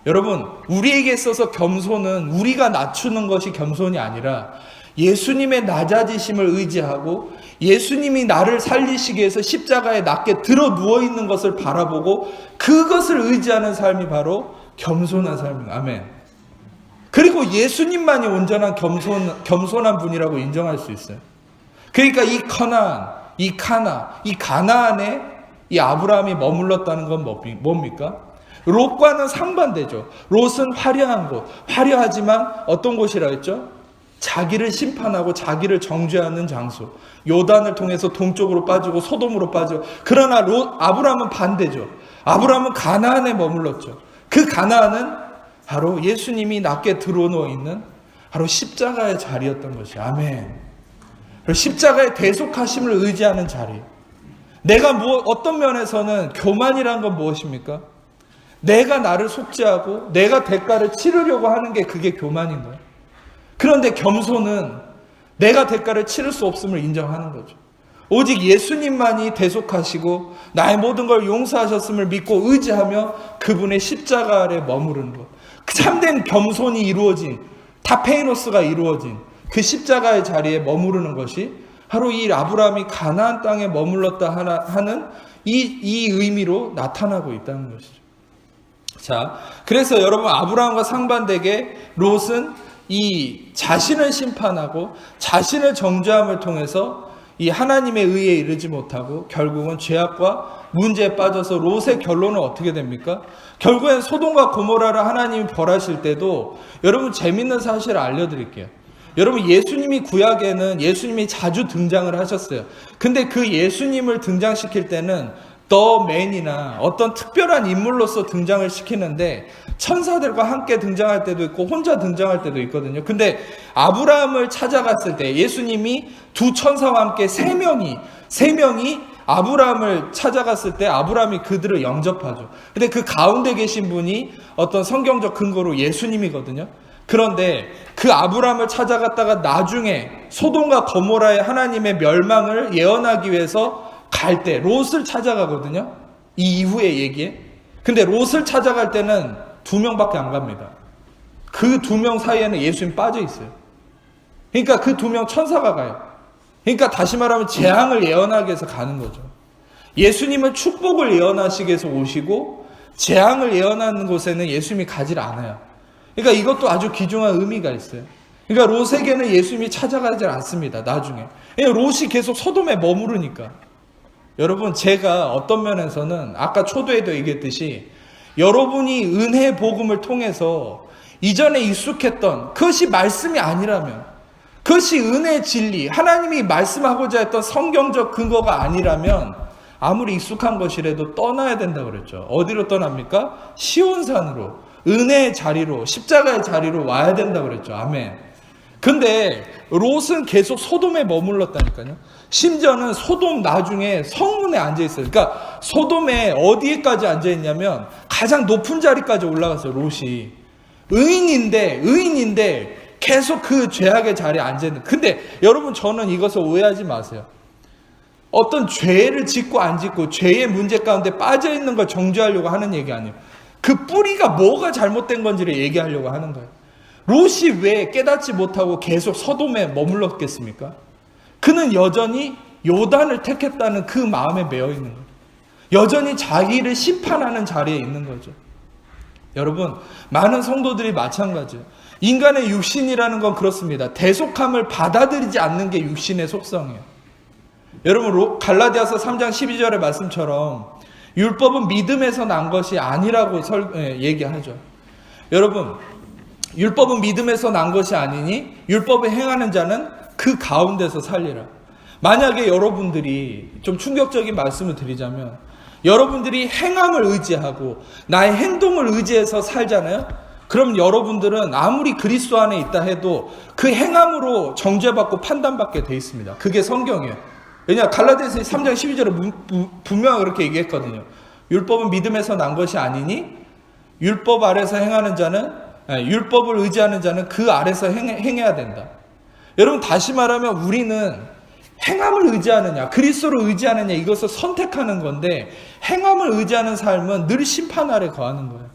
여러분, 우리에게 있어서 겸손은 우리가 낮추는 것이 겸손이 아니라 예수님의 낮아지심을 의지하고 예수님이 나를 살리시기 위해서 십자가에 낮게 들어 누워있는 것을 바라보고 그것을 의지하는 삶이 바로 겸손한 삶입니다. 아멘. 그리고 예수님만이 온전한 겸손한 분이라고 인정할 수 있어요. 그러니까 이 가나안에 이 아브라함이 머물렀다는 건 뭡니까? 롯과는 상반되죠. 롯은 화려한 곳, 화려하지만 어떤 곳이라 했죠? 자기를 심판하고 자기를 정죄하는 장소. 요단을 통해서 동쪽으로 빠지고 소돔으로 빠지고. 그러나 아브라함은 반대죠. 아브라함은 가나안에 머물렀죠. 그 가나안은 바로 예수님이 낮게 들어누워 있는 바로 십자가의 자리였던 것이. 아멘. 십자가의 대속하심을 의지하는 자리. 내가 어떤 면에서는 교만이란 건 무엇입니까? 내가 나를 속죄하고 내가 대가를 치르려고 하는 게 그게 교만인 거예요. 그런데 겸손은 내가 대가를 치를 수 없음을 인정하는 거죠. 오직 예수님만이 대속하시고 나의 모든 걸 용서하셨음을 믿고 의지하며 그분의 십자가 아래 머무르는 것. 참된 겸손이 이루어진, 타페이노스가 이루어진 그 십자가의 자리에 머무르는 것이 바로 이 아브라함이 가나안 땅에 머물렀다 하는 이 의미로 나타나고 있다는 것이죠. 자, 그래서 여러분, 아브라함과 상반되게 롯은 이 자신을 심판하고 자신을 정죄함을 통해서 이 하나님의 의에 이르지 못하고 결국은 죄악과 문제에 빠져서 롯의 결론은 어떻게 됩니까? 결국엔 소돔과 고모라를 하나님이 벌하실 때도 여러분 재밌는 사실을 알려드릴게요. 여러분, 예수님이 구약에는 예수님이 자주 등장을 하셨어요. 근데 그 예수님을 등장시킬 때는 더 맨이나 어떤 특별한 인물로서 등장을 시키는데 천사들과 함께 등장할 때도 있고 혼자 등장할 때도 있거든요. 근데 아브라함을 찾아갔을 때 예수님이 두 천사와 함께 세 명이 아브라함을 찾아갔을 때 아브라함이 그들을 영접하죠. 근데 그 가운데 계신 분이 어떤 성경적 근거로 예수님이거든요. 그런데 그 아브라함을 찾아갔다가 나중에 소돔과 고모라의 하나님의 멸망을 예언하기 위해서 갈 때 롯을 찾아가거든요. 이 이후의 얘기에. 근데 롯을 찾아갈 때는 2명밖에 안 갑니다. 그 2명 사이에는 예수님 빠져 있어요. 그러니까 그 2명 천사가 가요. 그러니까 다시 말하면 재앙을 예언하기 위해서 가는 거죠. 예수님은 축복을 예언하시기 위해서 오시고 재앙을 예언하는 곳에는 예수님이 가지 않아요. 그러니까 이것도 아주 귀중한 의미가 있어요. 그러니까 롯에게는 예수님이 찾아가지 않습니다. 나중에. 롯이 계속 소돔에 머무르니까. 여러분, 제가 어떤 면에서는 아까 초도에도 얘기했듯이 여러분이 은혜의 복음을 통해서 이전에 익숙했던 그것이 말씀이 아니라면, 그것이 은혜의 진리, 하나님이 말씀하고자 했던 성경적 근거가 아니라면 아무리 익숙한 것이라도 떠나야 된다고 그랬죠. 어디로 떠납니까? 시온산으로, 은혜의 자리로, 십자가의 자리로 와야 된다고 그랬죠. 아멘. 근데 롯은 계속 소돔에 머물렀다니까요. 심지어는 소돔 나중에 성문에 앉아있어요. 그러니까 소돔에 어디에까지 앉아있냐면 가장 높은 자리까지 올라갔어요. 롯이. 의인인데 계속 그 죄악의 자리에 앉아있는. 근데 여러분, 저는 이것을 오해하지 마세요. 어떤 죄를 짓고 안 짓고 죄의 문제 가운데 빠져있는 걸 정죄하려고 하는 얘기 아니에요. 그 뿌리가 뭐가 잘못된 건지를 얘기하려고 하는 거예요. 롯이 왜 깨닫지 못하고 계속 소돔에 머물렀겠습니까? 그는 여전히 요단을 택했다는 그 마음에 매여 있는 거예요. 여전히 자기를 심판하는 자리에 있는 거죠. 여러분, 많은 성도들이 마찬가지예요. 인간의 육신이라는 건 그렇습니다. 대속함을 받아들이지 않는 게 육신의 속성이에요. 여러분, 갈라디아서 3장 12절의 말씀처럼 율법은 믿음에서 난 것이 아니라고 얘기하죠. 여러분, 율법은 믿음에서 난 것이 아니니 율법을 행하는 자는 그 가운데서 살리라. 만약에 여러분들이 좀 충격적인 말씀을 드리자면 여러분들이 행함을 의지하고 나의 행동을 의지해서 살잖아요. 그럼 여러분들은 아무리 그리스도 안에 있다 해도 그 행함으로 정죄받고 판단받게 돼 있습니다. 그게 성경이에요. 왜냐 갈라디아서 3장 12절에 분명히 그렇게 얘기했거든요. 율법은 믿음에서 난 것이 아니니 율법 아래서 행하는 자는 율법을 의지하는 자는 그 아래서 행해야 된다. 여러분 다시 말하면 우리는 행함을 의지하느냐 그리스도를 의지하느냐 이것을 선택하는 건데 행함을 의지하는 삶은 늘 심판 아래 거하는 거예요.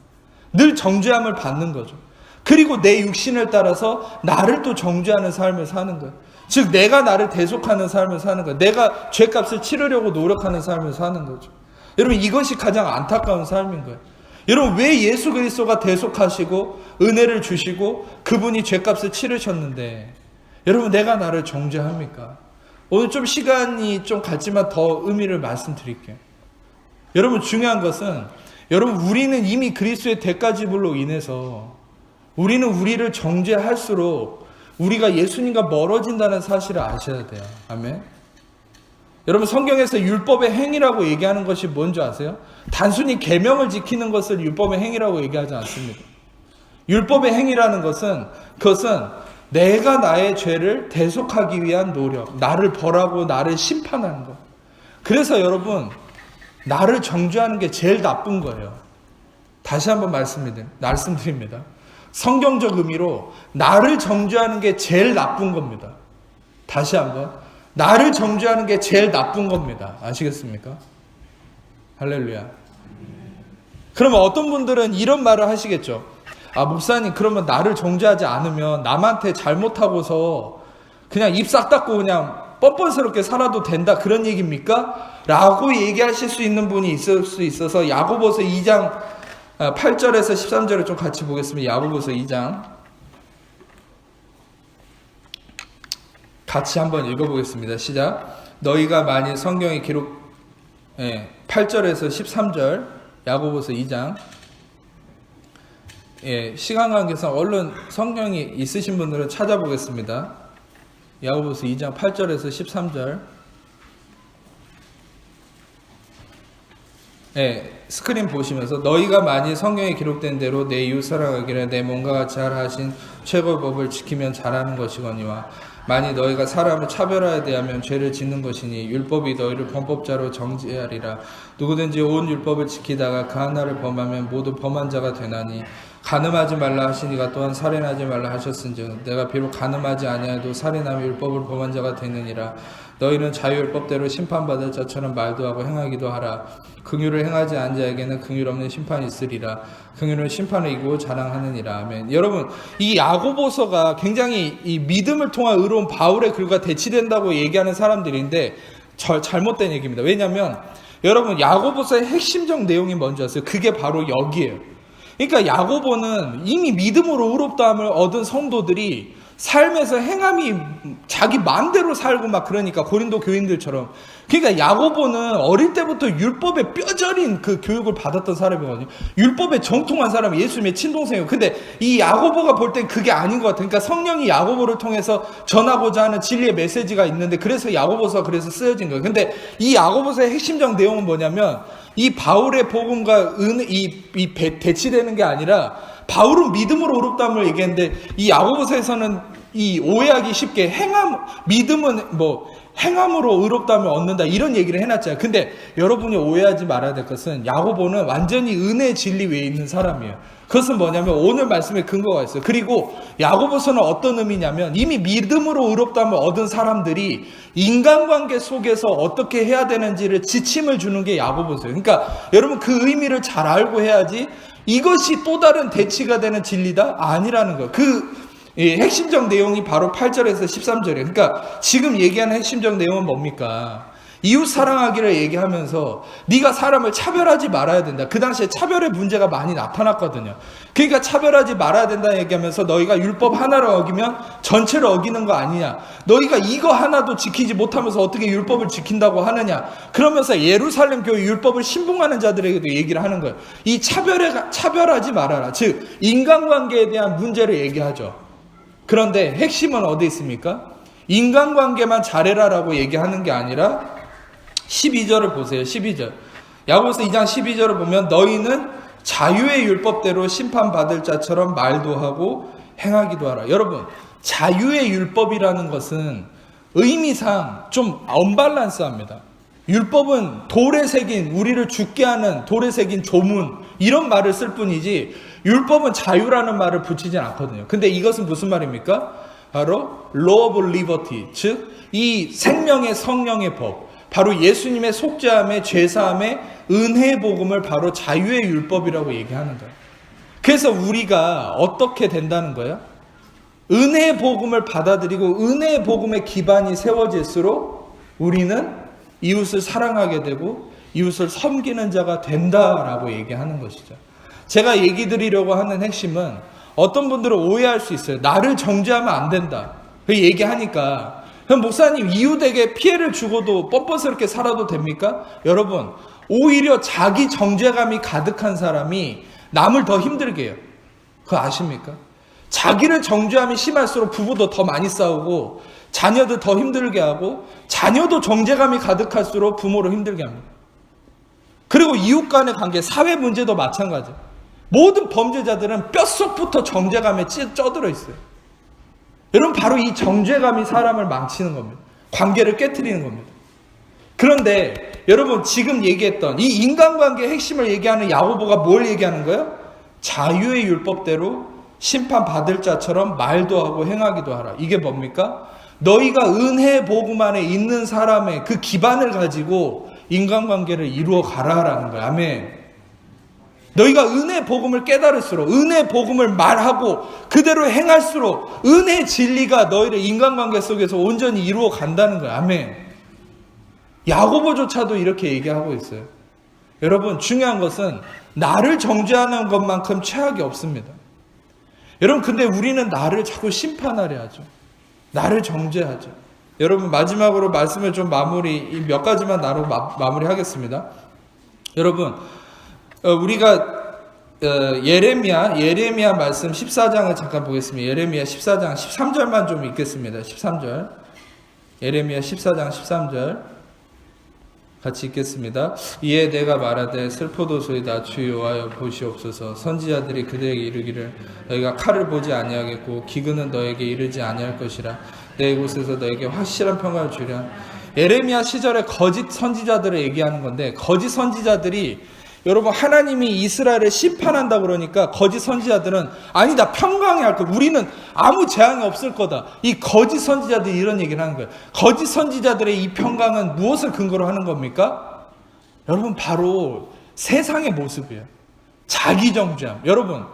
늘 정죄함을 받는 거죠. 그리고 내 육신을 따라서 나를 또 정죄하는 삶을 사는 거예요. 즉 내가 나를 대속하는 삶을 사는 거예요. 내가 죄값을 치르려고 노력하는 삶을 사는 거죠. 여러분 이것이 가장 안타까운 삶인 거예요. 여러분 왜 예수 그리스도가 대속하시고 은혜를 주시고 그분이 죄값을 치르셨는데 여러분 내가 나를 정죄합니까? 오늘 좀 시간이 좀 갔지만 더 의미를 말씀드릴게요. 여러분 중요한 것은 여러분 우리는 이미 그리스도의 대가지불로 인해서 우리는 우리를 정죄할수록 우리가 예수님과 멀어진다는 사실을 아셔야 돼요. 아멘. 여러분 성경에서 율법의 행위라고 얘기하는 것이 뭔지 아세요? 단순히 계명을 지키는 것을 율법의 행위라고 얘기하지 않습니다. 율법의 행위라는 것은 그것은 내가 나의 죄를 대속하기 위한 노력, 나를 벌하고 나를 심판하는 것. 그래서 여러분 나를 정죄하는 게 제일 나쁜 거예요. 다시 한번 말씀드립니다. 성경적 의미로 나를 정죄하는 게 제일 나쁜 겁니다. 다시 한번 나를 정죄하는 게 제일 나쁜 겁니다. 아시겠습니까? 할렐루야. 그러면 어떤 분들은 이런 말을 하시겠죠. 아 목사님 그러면 나를 정죄하지 않으면 남한테 잘못하고서 그냥 입 싹 닫고 그냥 뻔뻔스럽게 살아도 된다 그런 얘기입니까? 라고 얘기하실 수 있는 분이 있을 수 있어서 야고보서 2장 8절에서 13절을 좀 같이 보겠습니다. 야고보서 2장 같이 한번 읽어보겠습니다. 시작. 너희가 만일 성경에 기록 8절에서 13절 야고보서 2장 시간 관계상 얼른 성경이 있으신 분들은 찾아보겠습니다. 야고보서 2장 8절에서 13절 스크린 보시면서 너희가 만일 성경에 기록된 대로 내 이웃 사랑하기를 내 몸과 같이 하라 하신 최고의 법을 지키면 잘하는 것이거니와 만일 너희가 사람을 차별하여 대하면 죄를 짓는 것이니 율법이 너희를 범법자로 정죄하리라. 누구든지 온 율법을 지키다가 그 하나를 범하면 모두 범한 자가 되나니 간음하지 말라 하시니가 또한 살인하지 말라 하셨은즉 내가 비록 간음하지 아니하여도 살인하며 율법을 범한 자가 되느니라. 너희는 자유율법대로 심판받을 자처럼 말도 하고 행하기도 하라. 긍휼을 행하지 않은 자에게는 긍휼 없는 심판이 있으리라. 긍휼은 심판을 이기고 자랑하느니라. 아멘. 여러분 이 야고보서가 굉장히 이 믿음을 통한 의로운 바울의 글과 대치된다고 얘기하는 사람들인데 잘못된 얘기입니다. 왜냐하면 여러분 야고보서의 핵심적 내용이 뭔지 아세요? 그게 바로 여기에요. 그러니까 야고보는 이미 믿음으로 의롭다함을 얻은 성도들이 삶에서 행함이 자기 마음대로 살고 막 그러니까 고린도 교인들처럼 그러니까 야고보는 어릴 때부터 율법에 뼈저린 그 교육을 받았던 사람이거든요. 율법에 정통한 사람이 예수님의 친동생이에요. 근데 이 야고보가 볼 땐 그게 아닌 것 같아요. 그러니까 성령이 야고보를 통해서 전하고자 하는 진리의 메시지가 있는데 그래서 야고보서가 그래서 쓰여진 거예요. 근데 이 야고보서의 핵심적 내용은 뭐냐면 이 바울의 복음과 대치되는 게 아니라 바울은 믿음으로 의롭다함을 얘기했는데 이 야고보서에서는 이 오해하기 쉽게 믿음은 행함으로 의롭다함을 얻는다 이런 얘기를 해놨잖아요. 근데 여러분이 오해하지 말아야 될 것은 야고보는 완전히 은혜의 진리 위에 있는 사람이에요. 그것은 뭐냐면 오늘 말씀에 근거가 있어요. 그리고 야고보서는 어떤 의미냐면 이미 믿음으로 의롭다함을 얻은 사람들이 인간관계 속에서 어떻게 해야 되는지를 지침을 주는 게 야고보서예요. 그러니까 여러분 그 의미를 잘 알고 해야지 이것이 또 다른 대치가 되는 진리다? 아니라는 거예요. 핵심적 내용이 바로 8절에서 13절이에요. 그러니까 지금 얘기하는 핵심적 내용은 뭡니까? 이웃 사랑하기를 얘기하면서 네가 사람을 차별하지 말아야 된다. 그 당시에 차별의 문제가 많이 나타났거든요. 그러니까 차별하지 말아야 된다 얘기하면서 너희가 율법 하나를 어기면 전체를 어기는 거 아니냐. 너희가 이거 하나도 지키지 못하면서 어떻게 율법을 지킨다고 하느냐. 그러면서 예루살렘 교회 율법을 신봉하는 자들에게도 얘기를 하는 거예요. 이 차별하지 말아라. 즉 인간관계에 대한 문제를 얘기하죠. 그런데 핵심은 어디 있습니까? 인간관계만 잘해라라고 얘기하는 게 아니라 12절을 보세요. 12절. 야고보서 2장 12절을 보면 너희는 자유의 율법대로 심판받을 자처럼 말도 하고 행하기도 하라. 여러분, 자유의 율법이라는 것은 의미상 좀 언밸런스합니다. 율법은 돌에 새긴, 우리를 죽게 하는 돌에 새긴 조문, 이런 말을 쓸 뿐이지 율법은 자유라는 말을 붙이진 않거든요. 근데 이것은 무슨 말입니까? 바로 law of liberty, 즉 이 생명의 성령의 법, 바로 예수님의 속죄함의 죄사함의 은혜의 복음을 바로 자유의 율법이라고 얘기하는 거예요. 그래서 우리가 어떻게 된다는 거예요? 은혜의 복음을 받아들이고 은혜의 복음의 기반이 세워질수록 우리는 이웃을 사랑하게 되고 이웃을 섬기는 자가 된다라고 얘기하는 것이죠. 제가 얘기 드리려고 하는 핵심은 어떤 분들은 오해할 수 있어요. 나를 정죄하면 안 된다. 그 얘기하니까 그럼 목사님 이웃에게 피해를 주고도 뻔뻔스럽게 살아도 됩니까? 여러분, 오히려 자기 정죄감이 가득한 사람이 남을 더 힘들게 해요. 그거 아십니까? 자기를 정죄함이 심할수록 부부도 더 많이 싸우고 자녀도 더 힘들게 하고 자녀도 정죄감이 가득할수록 부모를 힘들게 합니다. 그리고 이웃 간의 관계, 사회 문제도 마찬가지예요. 모든 범죄자들은 뼛속부터 정죄감에 쪄들어 있어요. 여러분, 바로 이 정죄감이 사람을 망치는 겁니다. 관계를 깨트리는 겁니다. 그런데 여러분, 지금 얘기했던 이 인간관계의 핵심을 얘기하는 야고보가 뭘 얘기하는 거예요? 자유의 율법대로 심판받을 자처럼 말도 하고 행하기도 하라. 이게 뭡니까? 너희가 은혜의 복음 안에 있는 사람의 그 기반을 가지고 인간관계를 이루어 가라라는 거예요. 아멘. 너희가 은혜의 복음을 깨달을수록, 은혜의 복음을 말하고 그대로 행할수록 은혜의 진리가 너희를 인간관계 속에서 온전히 이루어 간다는 거예요. 아멘. 야고보조차도 이렇게 얘기하고 있어요. 여러분, 중요한 것은 나를 정죄하는 것만큼 최악이 없습니다. 여러분, 근데 우리는 나를 자꾸 심판하려 하죠. 나를 정죄하죠. 여러분, 마지막으로 말씀을 좀 몇 가지만 나누고 마무리하겠습니다. 여러분, 우리가 예레미야 말씀 14장을 잠깐 보겠습니다. 예레미야 14장 13절만 좀 읽겠습니다. 13절. 예레미야 14장 13절. 같이 읽겠습니다. 이에 내가 말하되 슬퍼도소이다. 주 여호와여 보시옵소서. 선지자들이 그들에게 이르기를 너희가 칼을 보지 아니하겠고 기근은 너에게 이르지 아니할 것이라. 내 이곳에서 너에게 확실한 평화를 주랴. 예레미야 시절에 거짓 선지자들을 얘기하는 건데, 거짓 선지자들이 여러분, 하나님이 이스라엘을 심판한다 그러니까 거짓 선지자들은 아니다, 평강이 할 거야. 우리는 아무 재앙이 없을 거다. 이 거짓 선지자들이 이런 얘기를 하는 거예요. 거짓 선지자들의 이 평강은 무엇을 근거로 하는 겁니까? 여러분, 바로 세상의 모습이에요. 자기 정죄함. 여러분,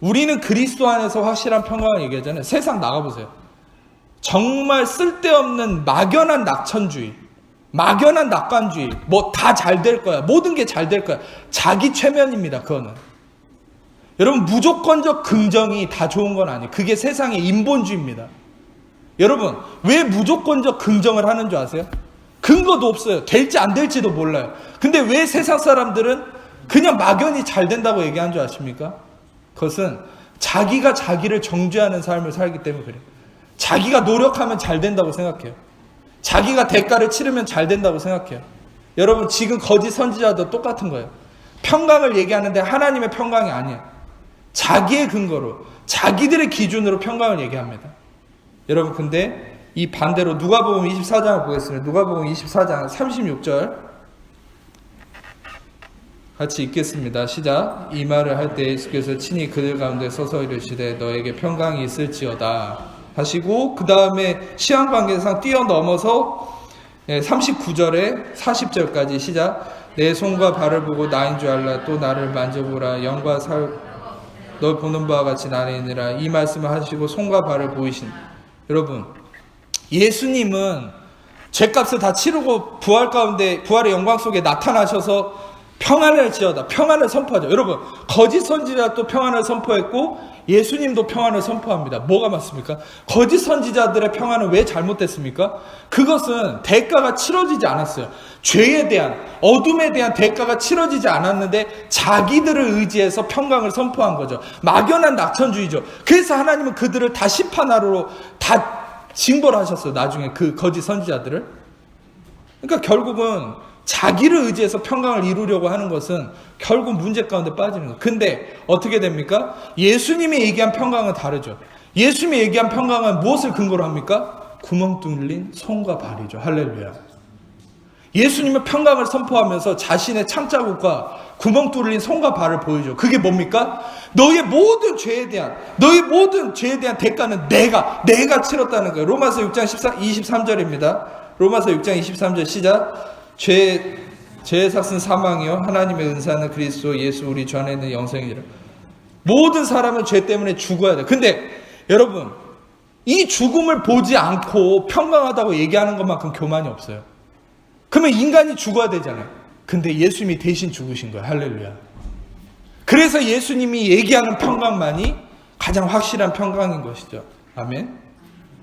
우리는 그리스도 안에서 확실한 평강을 얘기하잖아요. 세상 나가보세요. 정말 쓸데없는 막연한 낙천주의, 막연한 낙관주의, 뭐 다 잘 될 거야, 모든 게 잘 될 거야, 자기 최면입니다. 그거는 여러분, 무조건적 긍정이 다 좋은 건 아니에요. 그게 세상의 인본주의입니다. 여러분, 왜 무조건적 긍정을 하는 줄 아세요? 근거도 없어요. 될지 안 될지도 몰라요. 근데 왜 세상 사람들은 그냥 막연히 잘 된다고 얘기하는 줄 아십니까? 그것은 자기가 자기를 정죄하는 삶을 살기 때문에 그래요. 자기가 노력하면 잘 된다고 생각해요. 자기가 대가를 치르면 잘 된다고 생각해요. 여러분, 지금 거짓 선지자도 똑같은 거예요. 평강을 얘기하는데 하나님의 평강이 아니에요. 자기의 근거로, 자기들의 기준으로 평강을 얘기합니다. 여러분, 근데 이 반대로 누가복음 24장을 보겠습니다. 누가복음 24장 36절 같이 읽겠습니다. 시작. 이 말을 할 때 예수께서 친히 그들 가운데 서서 이르시되 너에게 평강이 있을지어다 하시고, 그 다음에 시한관계상 뛰어넘어서 39절에 40절까지 시작. 내 손과 발을 보고 나인 줄 알라. 또 나를 만져보라. 영과 너 보는 바와 같이 나는 있느라. 이 말씀을 하시고 손과 발을 보이신. 여러분, 예수님은 죄값을 다 치르고 부활 가운데, 부활의 영광 속에 나타나셔서 평안을 지어다, 평안을 선포하죠. 여러분, 거짓 선지자도 평안을 선포했고 예수님도 평안을 선포합니다. 뭐가 맞습니까? 거짓 선지자들의 평안은 왜 잘못됐습니까? 그것은 대가가 치러지지 않았어요. 죄에 대한, 어둠에 대한 대가가 치러지지 않았는데 자기들을 의지해서 평강을 선포한 거죠. 막연한 낙천주의죠. 그래서 하나님은 그들을 다 심판하러 다 징벌 하셨어요. 나중에 그 거짓 선지자들을. 그러니까 결국은 자기를 의지해서 평강을 이루려고 하는 것은 결국 문제 가운데 빠지는 거예요. 근데 어떻게 됩니까? 예수님이 얘기한 평강은 다르죠. 예수님이 얘기한 평강은 무엇을 근거로 합니까? 구멍 뚫린 손과 발이죠. 할렐루야. 예수님은 평강을 선포하면서 자신의 창자국과 구멍 뚫린 손과 발을 보여줘. 그게 뭡니까? 너의 모든 죄에 대한 대가는 내가 치렀다는 거예요. 로마서 6장 23절입니다. 로마서 6장 23절 시작. 죄의 삭은 사망이요 하나님의 은사는 그리스도 예수 우리 주 안에 있는 영생이라. 모든 사람은 죄 때문에 죽어야 돼. 근데 여러분, 이 죽음을 보지 않고 평강하다고 얘기하는 것만큼 교만이 없어요. 그러면 인간이 죽어야 되잖아요. 근데 예수님이 대신 죽으신 거예요. 할렐루야. 그래서 예수님이 얘기하는 평강만이 가장 확실한 평강인 것이죠. 아멘.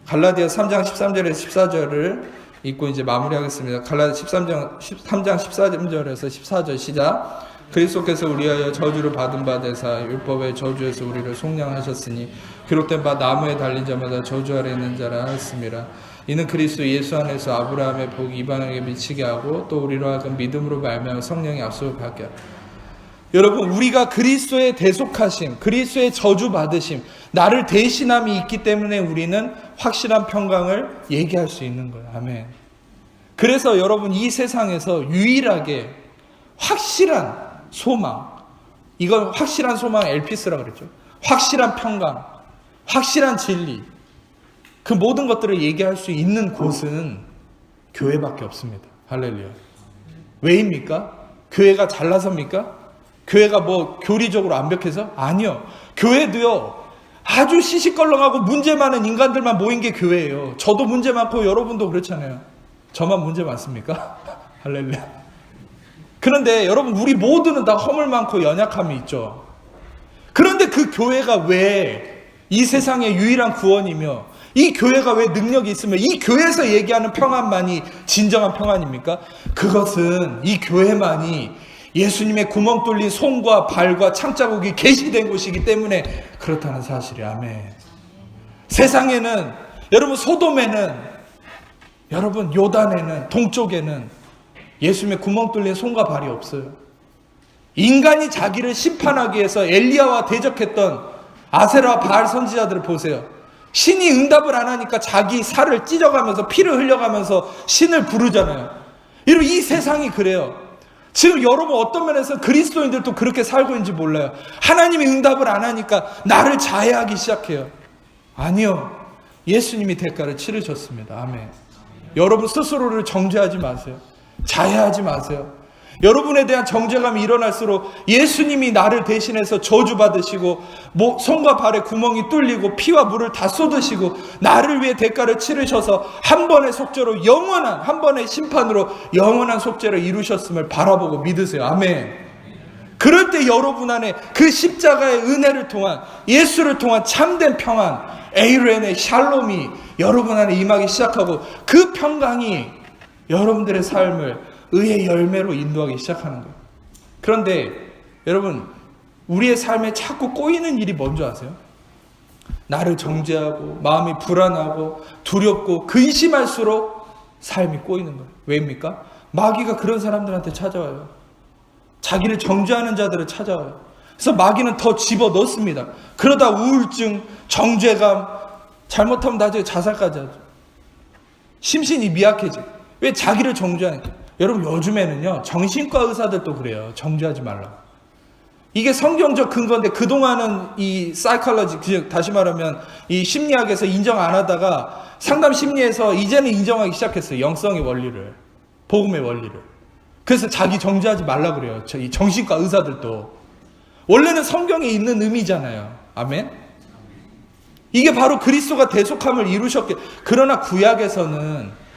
갈라디아 3장 13절에서 14절을 읽고 이제 마무리하겠습니다. 갈라디아 3장 13절에서 14절 시작. 그리스도께서 우리하여 저주를 받은 바 되사 율법의 저주에서 우리를 속량하셨으니 기록된 바 나무에 달린 자마다 저주 아래 있는 자라 하였습니다. 이는 그리스도 예수 안에서 아브라함의 복이 이방에게 미치게 하고 또 우리로 하여금 믿음으로 말미암아 성령의 약속을 받게 하라. 여러분, 우리가 그리스도의 대속하심, 그리스도의 저주받으심, 나를 대신함이 있기 때문에 우리는 확실한 평강을 얘기할 수 있는 거예요. 아멘. 그래서 여러분, 이 세상에서 유일하게 확실한 소망, 이건 확실한 소망 엘피스라고 그랬죠. 확실한 평강, 확실한 진리, 그 모든 것들을 얘기할 수 있는 곳은 교회밖에 없습니다. 할렐루야. 왜입니까? 교회가 잘나섭니까? 교회가 뭐 교리적으로 완벽해서? 아니요. 교회도요, 아주 시시껄렁하고 문제 많은 인간들만 모인 게 교회예요. 저도 문제 많고 여러분도 그렇잖아요. 저만 문제 많습니까? 할렐루야. 그런데 여러분, 우리 모두는 다 허물 많고 연약함이 있죠. 그런데 그 교회가 왜 이 세상의 유일한 구원이며 이 교회가 왜 능력이 있으며 이 교회에서 얘기하는 평안만이 진정한 평안입니까? 그것은 이 교회만이 예수님의 구멍 뚫린 손과 발과 창자국이 계시된 곳이기 때문에 그렇다는 사실이. 아멘. 세상에는, 여러분, 소돔에는, 여러분, 요단에는, 동쪽에는 예수님의 구멍 뚫린 손과 발이 없어요. 인간이 자기를 심판하기 위해서 엘리야와 대적했던 아세라와 바알 선지자들을 보세요. 신이 응답을 안 하니까 자기 살을 찢어가면서 피를 흘려가면서 신을 부르잖아요. 여러분, 이 세상이 그래요. 지금 여러분 어떤 면에서 그리스도인들도 그렇게 살고 있는지 몰라요. 하나님이 응답을 안 하니까 나를 자해하기 시작해요. 아니요. 예수님이 대가를 치르셨습니다. 아멘. 여러분 스스로를 정죄하지 마세요. 자해하지 마세요. 여러분에 대한 정죄감이 일어날수록 예수님이 나를 대신해서 저주받으시고 손과 발에 구멍이 뚫리고 피와 물을 다 쏟으시고 나를 위해 대가를 치르셔서 한 번의 속죄로 한 번의 심판으로 영원한 속죄를 이루셨음을 바라보고 믿으세요. 아멘. 그럴 때 여러분 안에 그 십자가의 은혜를 통한, 예수를 통한 참된 평안, 에이렌의 샬롬이 여러분 안에 임하기 시작하고 그 평강이 여러분들의 삶을 의의 열매로 인도하기 시작하는 거예요. 그런데 여러분, 우리의 삶에 자꾸 꼬이는 일이 뭔지 아세요? 나를 정죄하고 마음이 불안하고 두렵고 근심할수록 삶이 꼬이는 거예요. 왜입니까? 마귀가 그런 사람들한테 찾아와요. 자기를 정죄하는 자들을 찾아와요. 그래서 마귀는 더 집어넣습니다. 그러다 우울증, 정죄감, 잘못하면 나중에 자살까지 하죠. 심신이 미약해져. 왜? 자기를 정죄하니까. 여러분, 요즘에는요, 정신과 의사들도 그래요. 정죄하지 말라고. 이게 성경적 근거인데, 그동안은 이 사이콜로지, 다시 말하면 이 심리학에서 인정 안 하다가 상담 심리에서 이제는 인정하기 시작했어요. 영성의 원리를, 복음의 원리를. 그래서 자기 정죄하지 말라고 그래요. 이 정신과 의사들도. 원래는 성경에 있는 의미잖아요. 아멘. 이게 바로 그리스도가 대속함을 이루셨기. 그러나 구약에서는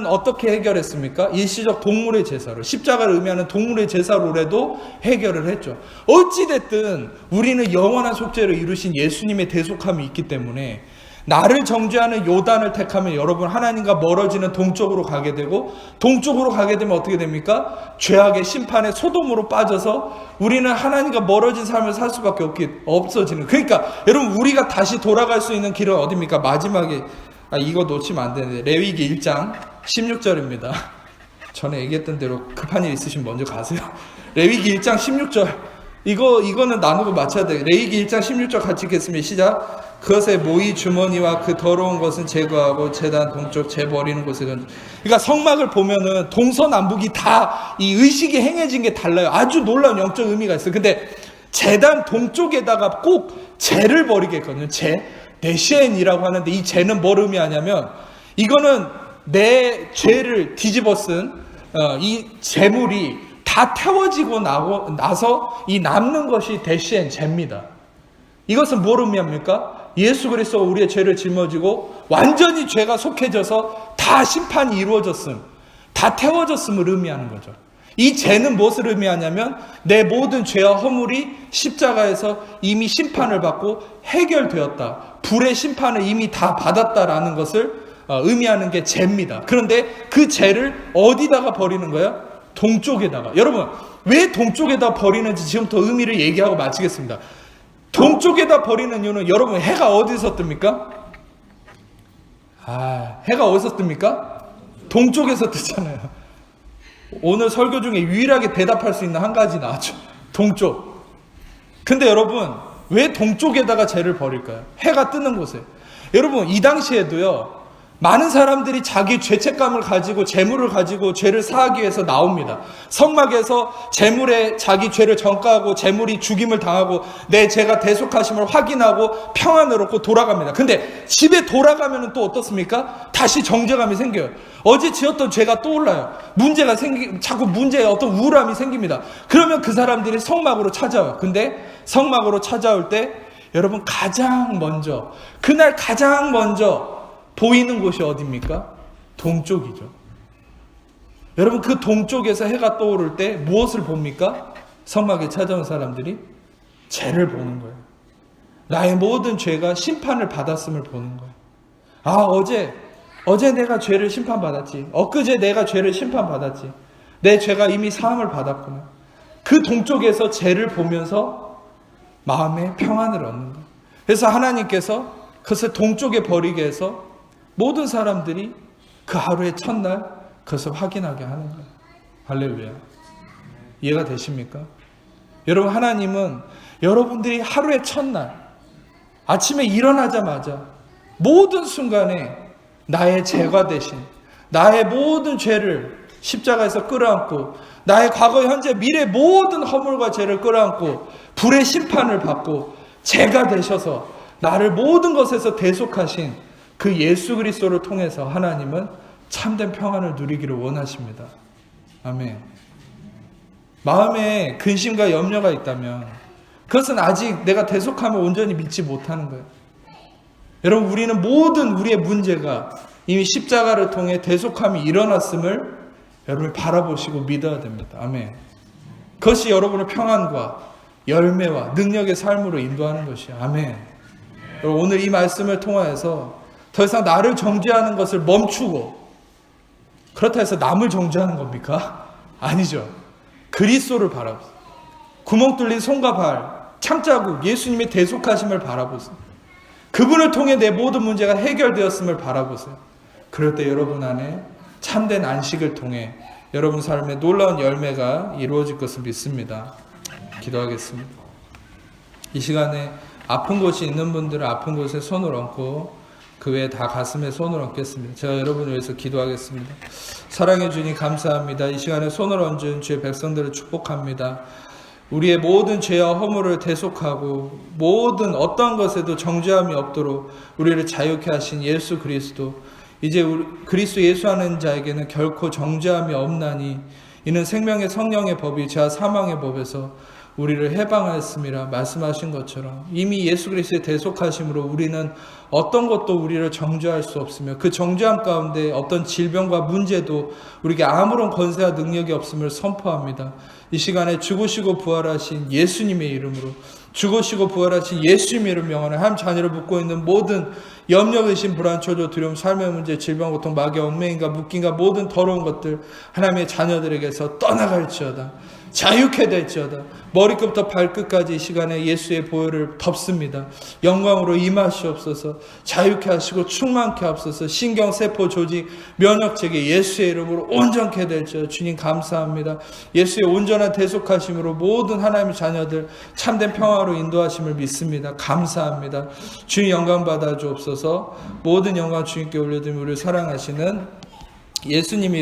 어떻게 해결했습니까? 일시적 동물의 제사로, 십자가를 의미하는 동물의 제사로라도 해결을 했죠. 어찌됐든 우리는 영원한 속죄를 이루신 예수님의 대속함이 있기 때문에 나를 정죄하는 요단을 택하면 여러분 하나님과 멀어지는 동쪽으로 가게 되고, 동쪽으로 가게 되면 어떻게 됩니까? 죄악의 심판의 소돔으로 빠져서 우리는 하나님과 멀어진 삶을 살 수밖에 없어지는. 그러니까 여러분, 우리가 다시 돌아갈 수 있는 길은 어디입니까? 마지막에 이거 놓치면 안 되는데 레위기 1장 16절입니다. 전에 얘기했던 대로 급한 일 있으시면 먼저 가세요. 레위기 1장 16절. 이거는 나누고 맞춰야 돼. 레위기 1장 16절 같이 읽겠습니다. 시작. 그것의 모이 주머니와 그 더러운 것은 제거하고 제단 동쪽 재버리는 곳에 던져. 그러니까 성막을 보면은 동서남북이 다 이 의식이 행해진 게 달라요. 아주 놀라운 영적 의미가 있어요. 근데 제단 동쪽에다가 꼭 재를 버리게 했거든요. 네시엔이라고 하는데 이 재는 뭘 의미하냐면 이거는 내 죄를 뒤집어 쓴 이 재물이 다 태워지고 나서 이 남는 것이 대시엔 죄입니다. 이것은 뭘 의미합니까? 예수 그리스도가 우리의 죄를 짊어지고 완전히 죄가 속해져서 다 심판이 이루어졌음, 다 태워졌음을 의미하는 거죠. 이 죄는 무엇을 의미하냐면 내 모든 죄와 허물이 십자가에서 이미 심판을 받고 해결되었다. 불의 심판을 이미 다 받았다라는 것을 의미하는 게 죄입니다. 그런데 그 죄를 어디다가 버리는 거예요? 동쪽에다가. 여러분, 왜 동쪽에다 버리는지 지금부터 의미를 얘기하고 마치겠습니다. 동쪽에다 버리는 이유는 여러분 해가 어디서 뜹니까? 해가 어디서 뜹니까? 동쪽에서 뜨잖아요. 오늘 설교 중에 유일하게 대답할 수 있는 한 가지 나왔죠. 동쪽. 근데 여러분 왜 동쪽에다가 죄를 버릴까요? 해가 뜨는 곳에. 여러분 이 당시에도요 많은 사람들이 자기 죄책감을 가지고 재물을 가지고 죄를 사하기 위해서 나옵니다. 성막에서 재물에 자기 죄를 전가하고 재물이 죽임을 당하고 내 죄가 대속하심을 확인하고 평안을 얻고 돌아갑니다. 근데 집에 돌아가면 또 어떻습니까? 다시 정죄감이 생겨요. 어제 지었던 죄가 떠올라요. 자꾸 문제에 어떤 우울함이 생깁니다. 그러면 그 사람들이 성막으로 찾아와요. 근데 성막으로 찾아올 때 여러분 그날 가장 먼저 보이는 곳이 어디입니까? 동쪽이죠. 여러분 그 동쪽에서 해가 떠오를 때 무엇을 봅니까? 성막에 찾아온 사람들이 죄를 보는 거예요. 나의 모든 죄가 심판을 받았음을 보는 거예요. 어제 내가 죄를 심판받았지. 엊그제 내가 죄를 심판받았지. 내 죄가 이미 사함을 받았구나. 그 동쪽에서 죄를 보면서 마음의 평안을 얻는 거예요. 그래서 하나님께서 그것을 동쪽에 버리게 해서 모든 사람들이 그 하루의 첫날 그것을 확인하게 하는 거예요. 할렐루야. 이해가 되십니까? 여러분 하나님은 여러분들이 하루의 첫날 아침에 일어나자마자 모든 순간에 나의 죄가 대신 나의 모든 죄를 십자가에서 끌어안고 나의 과거, 현재, 미래 모든 허물과 죄를 끌어안고 불의 심판을 받고 죄가 되셔서 나를 모든 것에서 대속하신 그 예수 그리스도를 통해서 하나님은 참된 평안을 누리기를 원하십니다. 아멘. 마음에 근심과 염려가 있다면 그것은 아직 내가 대속함을 온전히 믿지 못하는 거예요. 여러분 우리는 모든 우리의 문제가 이미 십자가를 통해 대속함이 일어났음을 여러분이 바라보시고 믿어야 됩니다. 아멘. 그것이 여러분의 평안과 열매와 능력의 삶으로 인도하는 것이에요. 아멘. 여러분 오늘 이 말씀을 통하여서 더 이상 나를 정죄하는 것을 멈추고 그렇다 해서 남을 정죄하는 겁니까? 아니죠. 그리스도를 바라보세요. 구멍 뚫린 손과 발, 창자국, 예수님의 대속하심을 바라보세요. 그분을 통해 내 모든 문제가 해결되었음을 바라보세요. 그럴 때 여러분 안에 참된 안식을 통해 여러분 삶에 놀라운 열매가 이루어질 것을 믿습니다. 기도하겠습니다. 이 시간에 아픈 곳이 있는 분들은 아픈 곳에 손을 얹고 그 외에 다 가슴에 손을 얹겠습니다. 제가 여러분을 위해서 기도하겠습니다. 사랑해 주니 감사합니다. 이 시간에 손을 얹은 주의 백성들을 축복합니다. 우리의 모든 죄와 허물을 대속하고 모든 어떠한 것에도 정죄함이 없도록 우리를 자유케 하신 예수 그리스도, 이제 그리스도 예수하는 자에게는 결코 정죄함이 없나니 이는 생명의 성령의 법이 죄와 사망의 법에서 우리를 해방하였음이라 말씀하신 것처럼 이미 예수 그리스도의 대속하심으로 우리는 어떤 것도 우리를 정죄할 수 없으며 그 정죄함 가운데 어떤 질병과 문제도 우리에게 아무런 권세와 능력이 없음을 선포합니다. 이 시간에 죽으시고 부활하신 예수님의 이름으로 죽으시고 부활하신 예수님의 이름 명하는 한 자녀를 붙고 있는 모든 염려, 의심, 불안, 초조, 두려움, 삶의 문제, 질병, 고통, 마귀, 얽매임과 묶임과 모든 더러운 것들 하나님의 자녀들에게서 떠나갈지어다. 자유케 될지어다. 머리끝부터 발끝까지 이 시간에 예수의 보혈을 덮습니다. 영광으로 임하시옵소서. 자유케 하시고 충만케 하옵소서. 신경, 세포, 조직, 면역체계 예수의 이름으로 온전케 될지어다. 주님 감사합니다. 예수의 온전한 대속하심으로 모든 하나님의 자녀들 참된 평화로 인도하심을 믿습니다. 감사합니다. 주님 영광 받아 주옵소서. 모든 영광 주님께 올려드리며 우리를 사랑하시는 예수님이